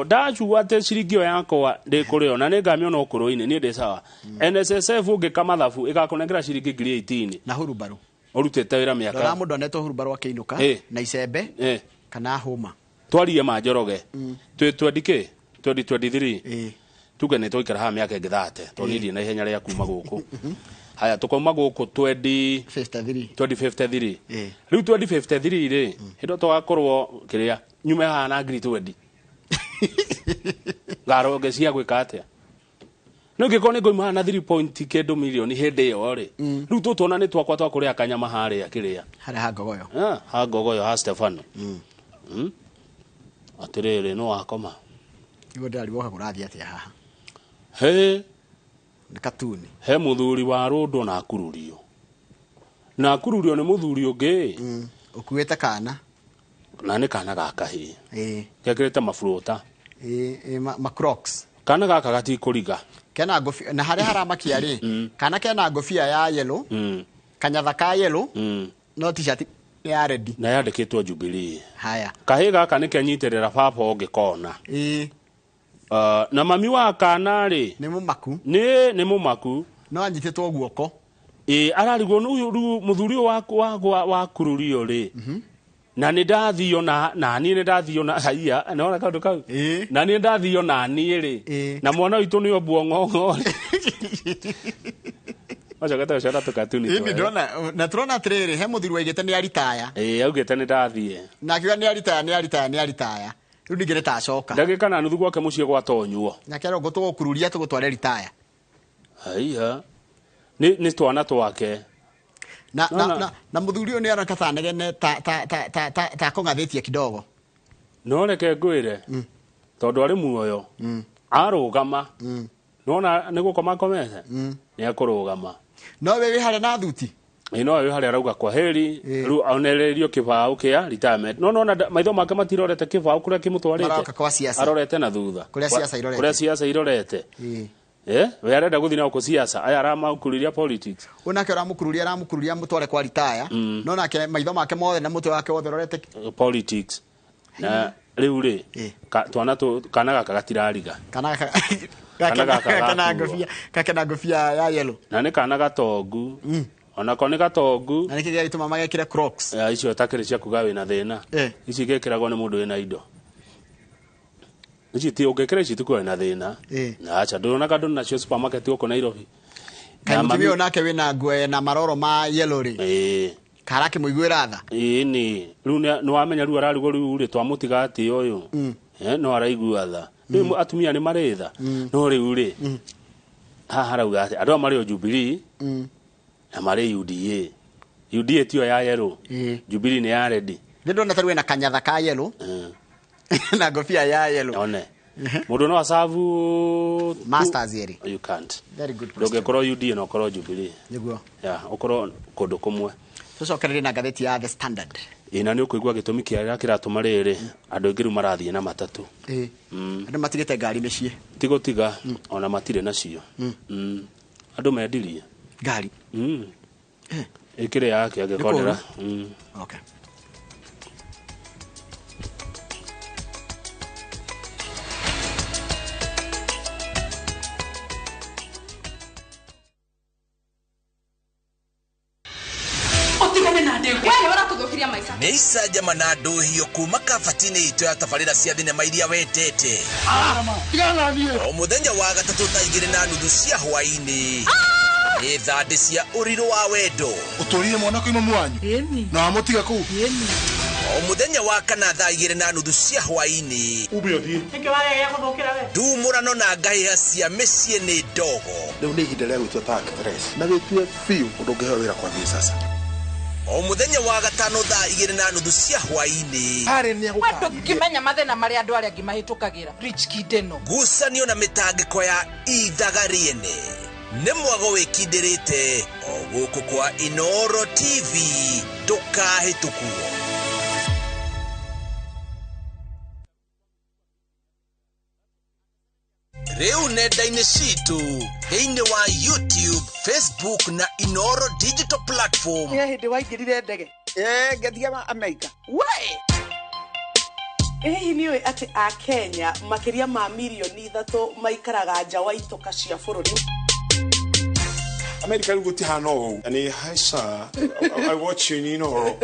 ndachuo ate cirigio yakwa ndi kurio na ni ngamiona ukuru-ini ni ndi sawa NSSF ungikama thabu igakunengera ciringi 18 na hurubaru urutete wira miaka na mundu aneto hurubaru akiinuka na icembe kana huma twarie ma Njoroge twi 2023 tuge ni twikara ha miaka 30 tonidi na ihenya ria kuma guku haya tukoma guku 2053 riu 2053 ri hindo twakorwo kiria nyume ha na ngiri 20 garo gecia gwika atia no ngikone ngoima na 3.2 million hindi yo ri riu tutona ni twakwa twakuria kanyama hari akiria hari ha ngogoyo ha ngogoyo ha Stefano atirere no akoma igo ndari woka kurathia atia haha ni katuni he muthuri wa rundu na akururio ni muthuri ungi ukuwete kana na ni kana gaka hi gekirite mafuruta ma Crocs kana gaka gatikuriga kena ngofia na haria haramakia ri kana kena ngofia ya yellow kanyathaka yellow no t-shirt ya ready na yandikitwo Jubilee. Haya kahiga aka nikenyitirira papa ongikona na mami wa kana ri ni mumaku ni mumaku no anyititwo guoko ararigwo ru muthuri wa kururio ri na ni ndathio na ni ndathio na haiya naona kaundu kau na ni ndathio na ni ri na mwana witu ni obuongo Acha kata shara to katuni to. Imi ndona na turona atiriri he muthuri waigite ni aritaya. Augite ni ndathie. Na kiuga ni aritaya. Riu ndigire ta acoka. Ndagika na nuthu gwake mucie gwa tonyuo. Na kero gutugukururia tugutware ritaya. Haiya. Ni twana twake. Na muthuri uyu ni arakata negene ta kongathetie kidogo. No reke ngwire. Tondu ari muoyo. Arugama. Nona niguo komete. Ni akurugama. No wewe hare na thuti. No wewe hare arauga kwa heri. Ru aonererio kibao kia retirement. No maitho make matirorete kibao kuria kimutwarite. Maroka kwa siasa. Arorete na thutha. Kuria siasa irorete. Kuria siasa irorete. We arenda guthina uko siasa. Aya aramaukuriria politics. Unake aramukururia mutware kwa retire. No nake maitho make mothe na mutwe wake wothe rorete politics. Na riu ri twana kana gaka gatirariga. Kana ngofia ya yellow. Na ni kana gatongu. Ona ko ni gatongu. Na ni kigia ituma magekire Crocs. Icio takire cia kuga wina thina. Ici gekiragwo ni mundu wina indo. Ici ti ungekira ici tuko wina thina. Na acha ndona kandu na cio supermarket uko Nairobi. Na mimi onake wina ngwe na maroro ma yellow ri. Karake muigwira tha. Ni riu ni wamenya riu ararugo riu ri twamutiga ati uyu. No araigua tha. Riu atumia ni maritha. No riu ri harauga ati andu mari o Jubilee na mari UDA. UDA tio ya yellow. Jubilee ni ya red. Ndona taruwe na kanyatha ka yellow. Na ngofia ya yellow. One. Mundu no asavu masters yeri. You can't. Very good. Doge koro UDA no koro Jubilee. Niguo. Okoro kundu kumwe. Tucokerere na gatheti ya The Standard. Ina ni ukuigwa gitumi kia kiratuma riri andu ingiru marathie na matatu. Andu matigite ngari micii. Tigotiga ona matire nacio. Andu mendirie ngari. Ikire yake agikorera. Okay. Neisa jamana nduhio kuma kafatini ito ya tafarira cia thinema iria wetete. O muthenya wa gatatu thaa 2:30 cia hwaini. Ni thande cia uriro wa wendo. Uturire mwana ko imamu wanyu. Na amutiga ku. O muthenya wa kana thaa 2:30 cia hwaini. Ubiothie. Ndumurano na ngaiha cia mĩciĩ nĩ ndogo. Riu ni ihinda rĩa gwĩtua ta actress. Na wĩtue fiu ũndũ ũngĩheo wĩra kwa sasa. O muthenya wa gatano thaa 2:30 cia hwaini. Watu kimenya mathena maria andu aria ngimahitukagira. Rich Kideno. Gucanio na mitangiko ya Ithagariene. Nĩ mwago wĩkindĩrĩte o gũkũ kwa Inooro TV. Ndũkahĩtũkuo. Rĩu nenda-inĩ citũ thĩinĩ wa YouTube, Facebook na Inooro digital platform. Hindi waingirire ndege. Ngathiaga Amerika. We! Niwe ati a Kenya makiria ma milioni 3 maikaraga nja wa itoka cia bururi. Amerika rĩu gũtihana ũũ. Ani haica. I watch you Inooro.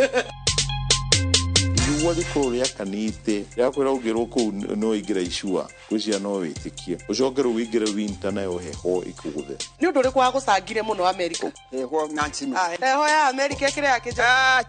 Wali kuria kanite yakwira ugirwo ku no igira icua kucia no witikie ucokero wigira winter na yo heho ikuguthe ni undu rikwa gucangire muno Amerika heho nansimi heho ya Amerika kire yakija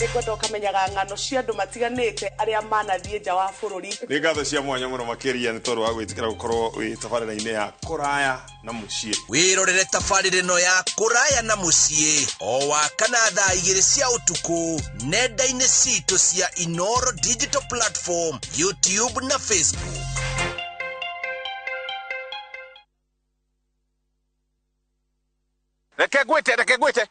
Ikondo kamenyaga ngano cia andu matiganite aria manathie nja wa bururi ni ngatho cia mwanya muno makiria ni tondu wa gwitikira gukorwo wi tabarira-ini ya kuraya na mucii wirorere tabarira no ya kuraya na mucii o wa kana thaa 2 cia utuku nenda-ini citũ cia Inooro digital platform YouTube na Facebook. Reke gwite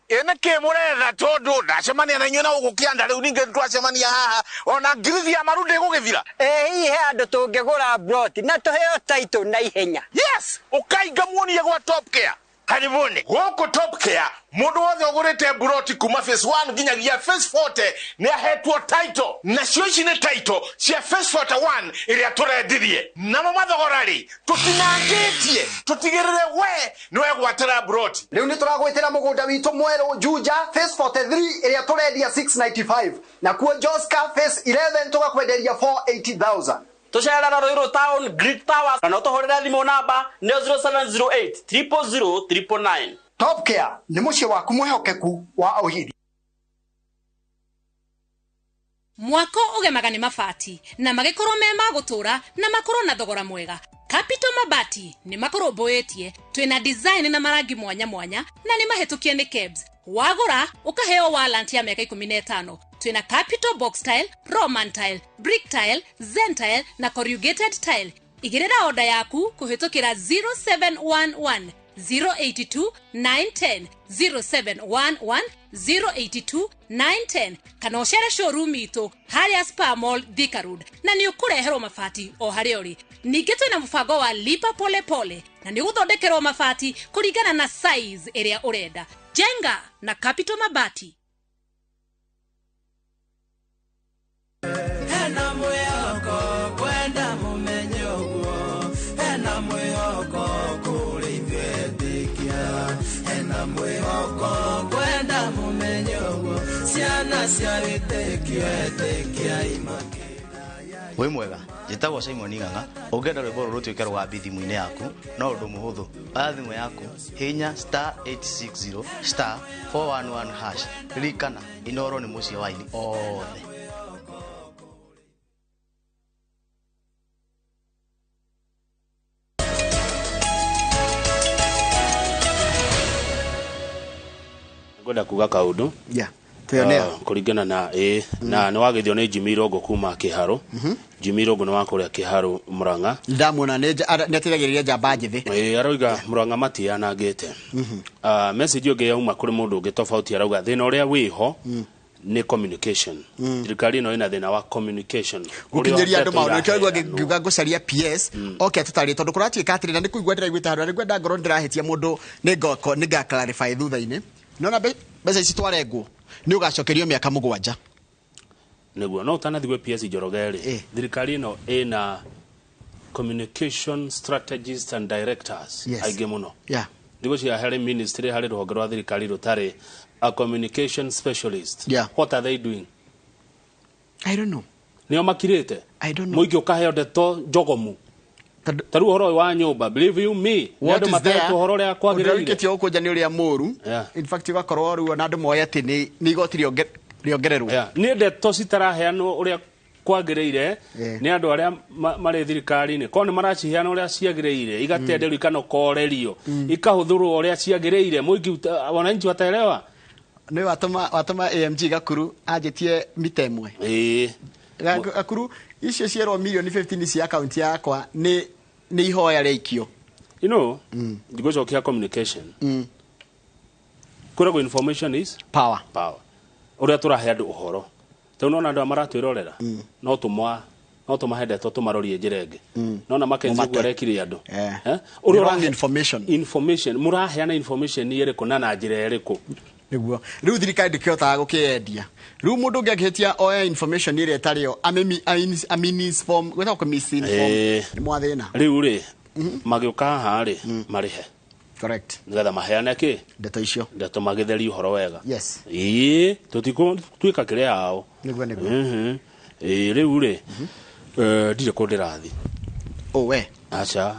ene ke muretha tondu ndacemania na inyuĩ na ũgũkĩanda rĩu ningĩ twacemania haha ona ngirithi ya maru ndĩgũgĩthira hihi andũ tũngĩgũra broti na tũheo title na ihenya. Yes, ũkainga muonie gwa Top Care karibuni goko Top Care mundu wothe ogurite buroti kuma phase 1 nginyagia phase 40 ni ahetwo title na cio ici ni title cia phase 41 iria turendirie na mathogorari tutinangitie tutigirire we ni wegwatira buroti riu ni turagwitira mugunda witu mweru Juja phase 43 iria turendia 695 na kuo Joska phase 11 tugakwenderia 480,000 Tushara Roiro Town Greek Towers na utohorera thimo namba 0708 000 Top Care ni mucie waku mwehokeku wa ohidi. Mwako ugemaga ni mabati na magikorwo me magutura na makorwo na thogora mwega. Capital Mabati ni makoromboetie twina design na marangi mwanya mwanya na ni mahitukie ni kebs. Wagura ukaheo warrant ya miaka 15. Twina Capital Box Tile, Roman Tile, Brick Tile, Zen Tile na Corrugated Tile. Igirira order yaku kuhitukira 0711 082 910 0711 082 910 kana ucere showroom itu haria Spa Mall Thika Road na ni ukureherwo mabati o haria uri. Ningi twina mubango wa lipa pole pole na ni guthondekerwo mabati kuringana na size area urenda. Jenga na Capital Mabati. Hena mwihoko kwenda mumenyo guo, hena mwihoko kuri ithuethikia, hena mwihoko kwenda mumenyo guo, ciana cia wĩtĩkio etĩkia imakĩra. Wĩ mwega, njĩtagwo Simon Ng'ang'a, ũngĩenda rwĩmbo rũrũ rũtuĩke rwa thimũ-inĩ yaku, no ũndũ mũhũthũ. Oya thimũ yaku, hihinya *860 *411#. Ririkana, Inooro nĩ mũciĩ wa aini othe. Ngoda kuga kaundu kuringana na na ni wagithio ni Jimmy Rogo kuma Kiharo. Jimmy Rogo ni wakuria Kiharo Murang'a ndamwona netiragiriria jamba njithi aroiga Murang'a mati yanangite message yoge yauma kuri mundu ungi tofauti arauga thina uria wiho ni communication. Thirikari no ina thina wa communication gukinyiria andu maundu kĩogwa ngiuga ngucaria PS okay tutari tondu kuratuika atiri na nikuigwa ndiraigwita handu ngwenda ngoro ndirahetia mundu ninga clarify thutha-ini nona mbeca ici twarengwo ni ugacokerio miaka 7 niguo no utanathigwe PS Njoroge thirikari no ina communication strategists and directors aige muno ndigo cia hari ministry hari ruhonge rwa thirikari rutari a communication specialist. What are they doing? I don't know. Nio makirite I don't know. Muigi ukaheo ndeto njogomu taru horo wa nyumba believe you me ndu mateto horo ria kwagirire ndikitio ukuja ni uria muru in fact ugakorwo ruo na ndu moya ati ni igoti riongererwo ni ndeto citaraheanwo uria kwagirire ni andu aria mari thirikari-ini ko ni maraciheana uria ciagirire igatenderio ikanokorerio ikahuthurwo uria ciagirire muigi wananchi wataelewa ni watuma AMG Gakuru ajetie mitemwe Gakuru icio ciero milioni 15 cia account yakwa ni ihoya reikio ndigocokia communication kurego information is power uria turahe andu uhoro tu nona andu amaratwirorera no tumahe ndeto tumarorie njirenge nona makenzi gwarekire andu wrong information muraheana information iriku na njira iriku niguo riu thirikari ndikihota gukiendia riu mundu ngiakihitia oya information ire tario misinform gweta ko misinform ni mwathina riu ri magiuka hari marihe correct ngatha maheana ki ndeto icio ndeto magitheri uhoro wega yes tutiko twika kiria ao niguo riu ri ndire ko ndirathi we acha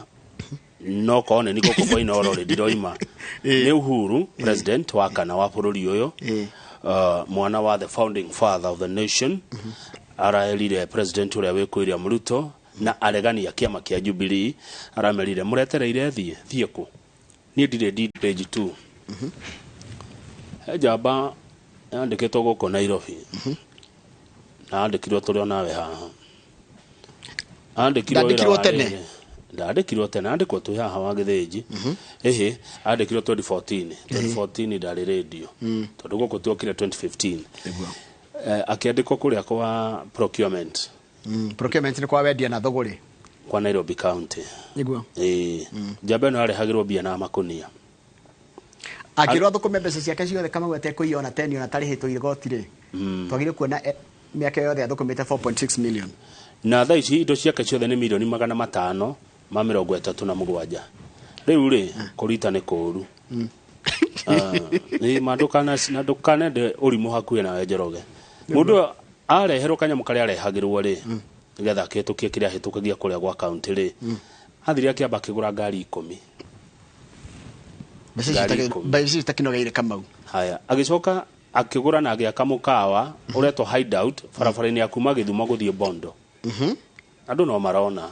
no kone niko kwa Inooro ri ndiroima ni Uhuru president wa kana wa bururi uyu mwana wa the founding father of the nation araelire president uria wikuiria Muruto na aregania kiama kia Jubilee aramerire muretereire thie ku ni ndire page 2 ejaba andiketwo guko Nairobi andikirwo turi onawe haha andikirwo tene ndandikirwo tene andikwo tu haha wa githĩnji andikirwo 2014 ndari radio tondu guku tuokire 2015 akiandikwo kuria kwa procurement ni kwa wendia na thoguri kwa Nairobi county niguo jabe no arehagirwo bia na makunia akirwa thukume mbeca ciake ciothe kama gwete kuiona 10 ona tari hitwo igoti ri twagire kuona miaka yothe athukumite 4.6 million na thaa ici indo ciake ciothe ni milioni 537 riu ri kurita ni kuru ni madukana sinadukana de urimu hakuye na Njoroge mundu areherwo kanyamu karia arehagirwo ri nigetha kitukie kiria hitukagia kuria gwa county ri athiri akiamba kigura ngari 10 basi takinogeire kamau haya agicoka akigura na agiaka mukawa uretwo hideout barabara-ini ya kuma Githumo guthie Bondo andu no marona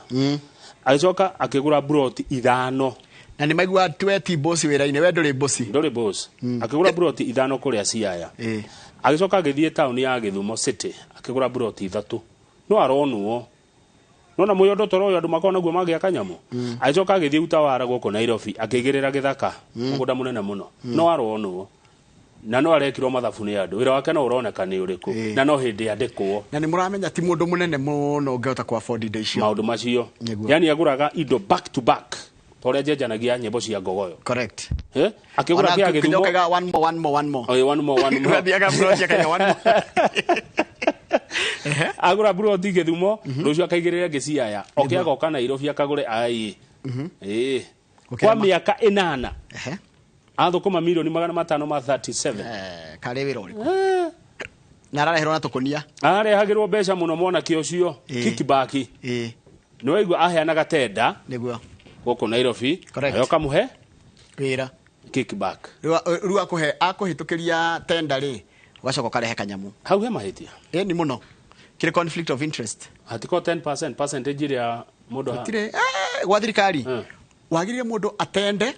agicoka akigura broti 5 na ni maigua tweti boss wira-ini we nduri boss akigura broti 5 kuria Siaya agicoka agithie town ya Githumo city akigura broti 3 no aronuo nona muyondo toro andu makona guo magiaka nyamu agicoka agithie utawara guko Nairobi akigirira githaka mugunda munene muno no aronuo na no arekirwo mathabu ni andu wira wake no uroneka ni uriku na no hindi andikwo na ni muramenya ti mundu munene muno ngehota ku afford indo icio maundu macio yani aguraga indo back to back tore jenjanagia nyimbo cia ngogoyo correct akigura kia Githumo one more diaga project kanya one more agura broti Githumo rucio akaigirira Giciaya okiagoka Nairobi akagure ai kwa miaka 8 athukuma milioni 537 kare wira uriku na arareherwo na tukunia arehagirwo mbeca muno mwana kiocio kickback no wigua aheanaga tenda niguo guko Nairobi ayo kamuhe wira kickback ru akuhitukiria tenda ri wacoka karehe kanyamu hau he mahitia ni muno kire conflict of interest atiko 10% percentage ya mundu atire gwa thirikari wagirire mundu atende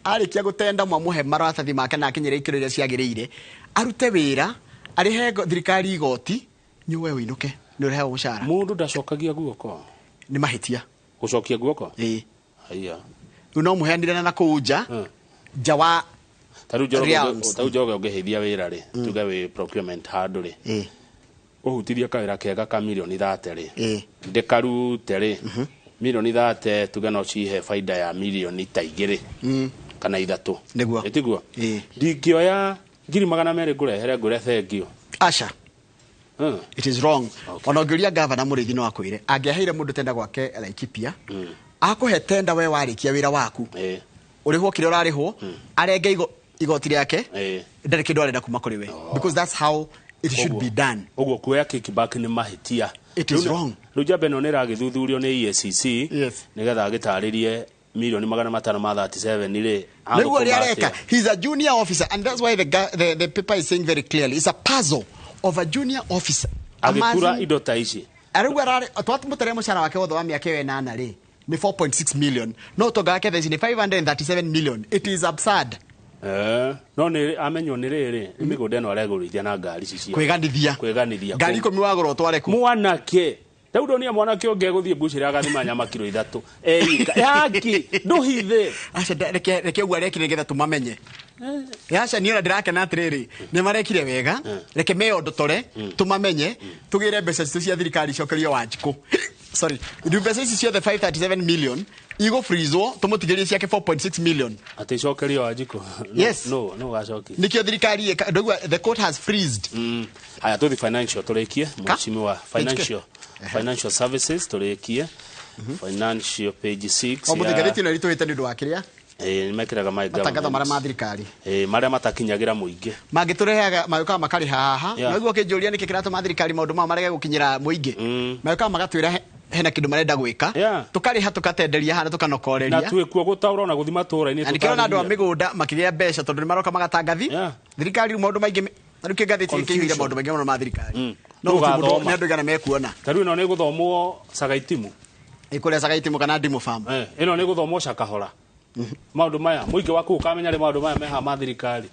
arikia gutenda mwamuhe maratathi make na akinyire ikiro iria ciagirire arute wira arihe thirikari igoti nyuwe winuke ni urehe mushara mundu ndacokagia guoko ni mahitia gucokia guoko haya no muheanire na kuja jawa taru Njoroge ungeheithia wira ri tuge wi procurement handu ri uhutiria kawira kega ka milioni 30 ri ndikarute ri milioni 30 tuge no cihe faida ya milioni ta igiri kana 3 niguo etiguo ndingioya 200 ngurehere thengio asha it is wrong ona ngiria governor Murithi no akwire angiaheire mundu tenda gwake Laikipia akuhe tenda we warikia wira waku urihwo kire urarihwo arenge igoti riake ndari kindu arenda kuma kuri we because that's how it should be done uguo kuya kickback ni mahitia it is wrong ruja beno ni ragithuthurio ni EACC nigetha agitaririe milioni 537 ri niguo ri areka he's a junior officer and that's why the paper is saying very clearly it's a puzzle of a junior officer agikura indo ta ici arugwa rari twatumutere mushara wake wothe wa miaka 8 ri ni 4.6 million no toga yake thezi ni 537 million it is absurd no ni amenyo ni riri migunda no aregurithia na ngari cici kweganithia ngari 10 wagoro tware ku mwanake Daudo ni mwanake onge guthie bushira agathima nyama kilo 3 yaki nduhithe acha reke gwa reke nigetha tumamenye acha ni ora ndirake na atiriri ni marekire wega reke meyo ndotore tumamenye tugire mbeca citu cia thirikari cokerio Wanjiku sorry mbeca ici ciothe 537 million igo freezo tumutigirie ciake 4.6 million ati cokerio Wanjiku yes no gacoki nikio thirikari the court has freezed haya to the financial turekie mheshimiwa financial services turekie financial page 6 omuthigaritie na rito itandu wa kiria nimekiraga my government matangatho mara ma thirikari maria matakinyagira muingi mangiturehaga mayuka makari haha naguo kijuria niki kiratu ma thirikari maundu ma marege gukinyira muingi mayuka magatwira hena kindu marenda gwika tukari hatukatenderia hana tukanokoreria na twikuo gutaura na guthima tura-ini tukari na andu a migunda makiria mbeca tondu ni maroka magatangathi thirikari maundu maingi aruke gatheti kihiire maundu maingi ma thirikari no guthoma ni andu gana mekuona taru ino ni guthomwo Sagaitimu ikuria Sagaitimu kana Ndimu farm ino ni guthomwo Shakahora maundu maya muingi waku ukamenya ri maundu maya meha ma thirikari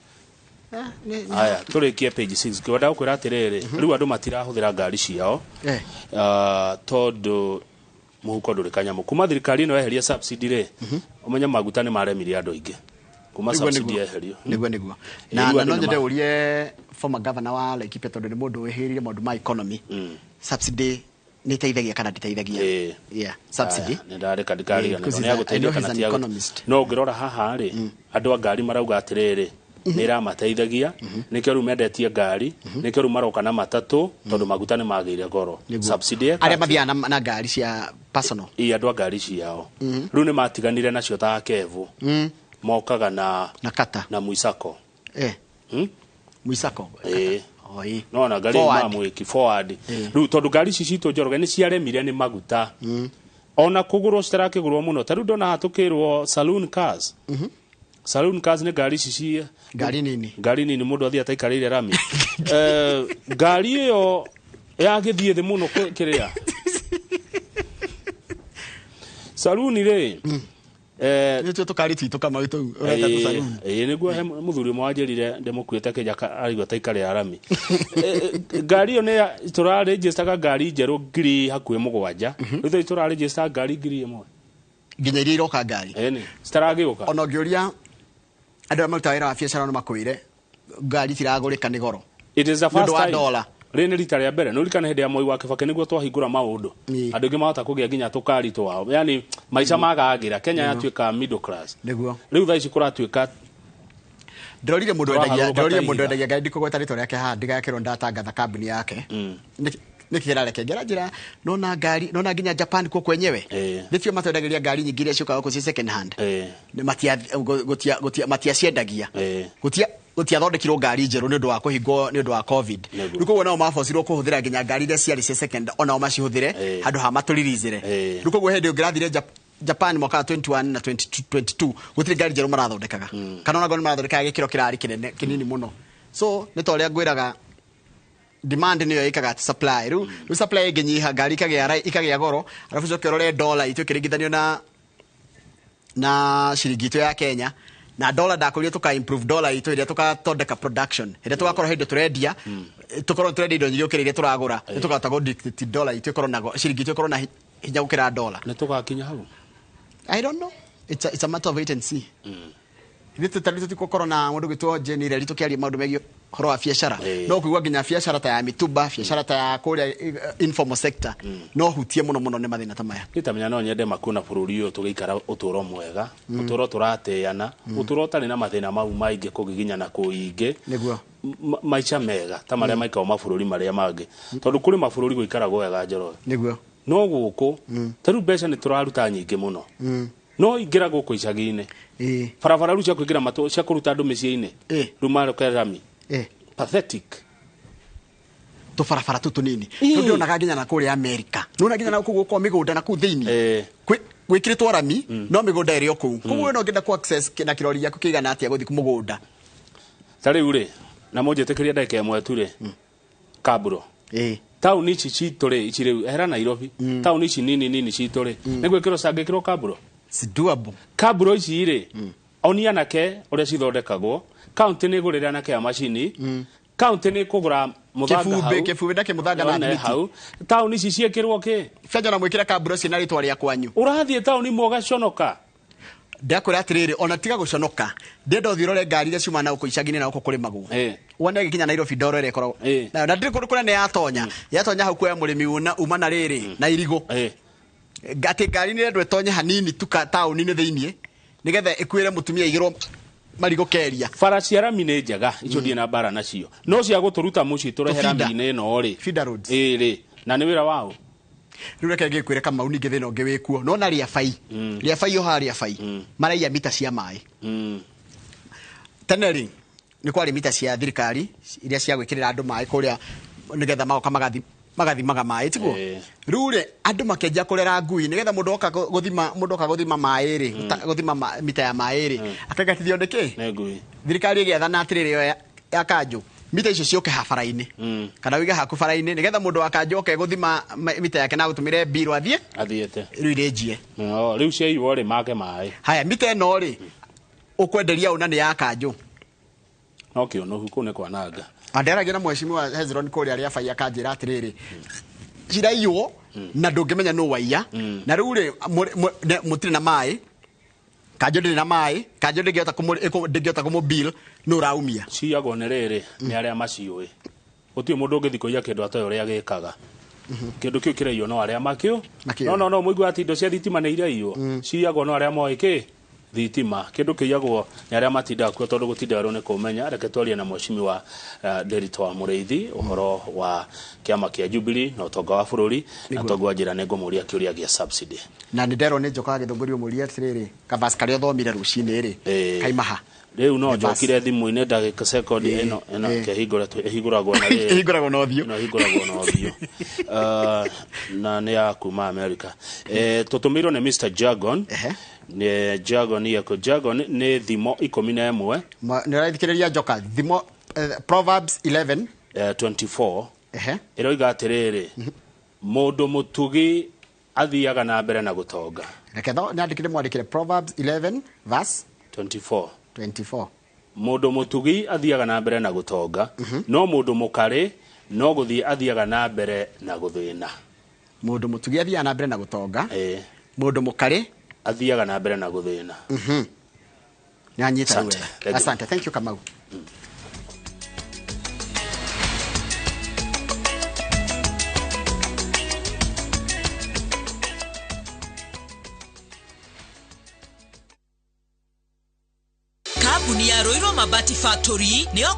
aya turikie page 6 kiwada ukwira atiriri riu andu matirahuthira ngari ciao tondu muhuko nduri kanyamu kuma thirikari ino eheria subsidy ri umenya maguta ni maremire andu ingi kuma subsidy eherio niguo na no njende urie former governor wa Laikipia tondu ni mundu wehirire maundu ma economy subsidy ni teithagia kana nditeithagia yeah subsidy ni ndareka ndikariga no ni aguteithia kana ti no ngirora haha ri andu a ngari marauga atiriri ni ramateithagia nikio ru mendetie ngari nikio ru maroka na matatu tondu maguta ni magire goro subsidy aria mathia na ngari cia personal andu a ngari ciao ru ni matiganire nacio ta kevu mokaga na kata na muisako muisako oi no na ngari mamwiki forward ru tondu ngari cicito njoroge ni ciaremire ni maguta ona kuguro citarakigurwo muno taru ndona hatukirwo saloon cars saloon cars ni ngari cici ngari nini mundu athia taikarire rami ngari iyo yagithie thi muno kiria saloon ri ni tu tukari twitu kama witu ureta tu saloon niguo he muthuri mwanjirire ndemukwite kija arigwa taikare arami ngari iyo ne tura register ngari njeru ngiri hakuhe mugwanja ritho tura register ngari ngiri imwe nginya iria iroka ngari ni citaragĩũka ona ngĩũria andũ arĩa marutaga wĩra wa biacara no makwĩre ngari tiragũrĩka nĩ goro it is the first time rĩnĩ rita rĩa mbere nũrikana hĩndĩ ya Moi wa Kibaki nĩguo twahingũra maũndũ andũ aingĩ mahota kũgĩa nginya tũkari twao yani maica magagĩra Kenya yatuĩka middle class nĩguo rĩu thaa ici kũratuĩka ndorire mũndũ endagia ngari ndikũgweta rĩtwa rĩake haha ndigakĩrwo ndatangatha kambuni yake nikirareke njira nona ngari nona nginya Japan ko kwenyewe ndifio matwendagiria ngari nyingi iria ciukaga ku second hand ni matia ciendagia gutia thondekirwo ngari njeru ni undu wa kuhingwo ni undu wa covid ruko nao mabocirwo kuhuthira nginya ngari iria ciari second ona macihuthire handu ha maturirizire ruko gwe hindi ngirathire Japan mwaka 21 na 2022 gutire ngari njeru marathondekaga kana ona marathondekaga gikiro kirari kinini muno so ni toria ngwiraga demand niyo ikaga supply ru supply iginyiha ngari ikagĩa goro alafu cokerore dollar itukiringithanio na shilingi itu ya Kenya na dollar ndakuria tuka improve dollar itu iria tukatondeka production iria tugakorwo hindi turendia tukorwo turendia indo nyingĩ ukĩrĩa turagũra tukahota go dictate dollar itu ikorwo na shilingi itu ikorwo na hinya gukĩra dollar na tugakinya hau I don't know it's a matter of wait and see Nito tali tuko na mundu gitwo Jenny Reri tukiaria maundu megi horo wa biashara no kuigwa nginya biashara ta ya mituba biashara ta ya kuria informal sector no hutie muno ne mathina ta maya nitamenya no nyende makuna bururi uyu tugeikara uturo mwega uturo turateana uturo tari na mathina mau maingi kugiginya na kuingi niguo maica mega ta maria maikao mabururi maria mangi tondu kuri mabururi guikara gwega njoro niguo no guku taru mbeca ni turaruta nyingi muno no ingira guku icagi-ini barabara ru cia kuingira matu cia kuruta andu micii-ini rumaro kerami pathetic to barabara tu tunini tundio naga nginya na kuri America nuna nginya na kugu kwa migunda na ku thiini gwikiritwo rami no migunda iri oku kugu no ngenda ku access kina kirori yaku kigana atia guthi kumugunda tari ure na monjetekeria ndake ĩmwe tu ri kaburo town ici citu ri ici riu ehera Nairobi town ici nini citu ri nigwikiro sangikiro kaburo si doable kaburo ici ri onia nake uria cithondekagwo county ni gurira nake ya machine county ni kugura muthanga hau kifube ndake muthanga na hau town ici ciekirwo ki fenja na mwikira kaburo cina ritwa ria kwanyu urathie town mogaconoka ndakura atiriri ona tiga guconoka ndendo thirore ngari iria ciuma na uko icagini na uko kuri magu wone gikinya Nairobi ndoro ire korwo na ndiri kuri ne yatonya hau kwa murimi uma na riri na irigo ngati ngari ni ndwe tonye hanini tuka town ni thiini nigetha ikwire mutumia igiro marigo keria farasi arami ne njega icio die na bara nacio no cia guturuta muci turehera mine no ri feeder roads ri na ni wira wao riu reke ngikwire kama uni ngithina ungi wikuo no na ria fai yo haria fai maraiya mita cia mai teneri ni kwari mita cia thirikari iria cia gwikirira andu mai kuria nigetha magoka magathimaga mai tiguo riu ri andu makenja kurera ngui nigetha mundu oka guthima mai ri guthima mita ya mai ri akagatithio ndiki ngui thirikari igiathana atiriri yo ya kanju mita icio cioke habara-ini kana wiga haku bara-ini nigetha mundu akanjoke guthima mita yake na gutumire biro athiete riu irenjie riu cia iwo ri make mai haya mita eno ri ukwenderia una ni ya kanju okay no huko ne kwananga anderagira na mheshimiwa Hezron kuri aria fai akanjira atiriri jira iyo na ndungimenya no waiya na riu ri mutiri na mai kanjo ndi na mai kanjo ndingiota kumu bill no raumia ciago ne riri ni aria maciui uti mundu ungithi kuiya kindu atoyo ria gikaga kindu kiu kiraio no aria makio no muigua ati indo cia thitima nĩ iraio ciagwo no aria moĩ ki thitima kindu kiagwo nĩ aria matinda kuo tondu gutinda ro nĩ kumenya reke twarie na mweshimiwa Derito wa Mureithi uhoro wa kiama kia Jubilee na utonga wa bururi na togwa njira nĩ ngũmũria kĩũria gĩa subsidy na nĩ ndero nĩ njokaga gĩthũngũrio mũria atirĩrĩ kabas karĩa ũthomire rũcinĩ rĩ kaimaha rĩu no njokire thimũ-inĩ ndagĩka sekondi ĩno ĩhingũragwo na ĩhingũragwo na ũthiũ na nĩ ya kuma America tũtũmĩirwo nĩ Mr. Jagon nĩ Jagon nĩ thimo 11 nĩ ũrathikĩrĩria njoka thimo Proverbs 11:24 ĩroiga atĩrĩrĩ mũndũ mũtugi athiaga na mbere na gũtonga reke nyandĩkire mwandĩkire Proverbs 11:24 mũndũ mũtugi athiaga na mbere na gũtonga no mũndũ mũkarĩ no gũthiĩ athiaga na mbere na gũthĩna mũndũ mũtugi athiaga na mbere na gũtonga mũndũ mũkarĩ athiaga na mbere na gũthĩna nyanyita wewe asante thank you Kamau Kambuni ya Roiro Mabati Factory nĩyo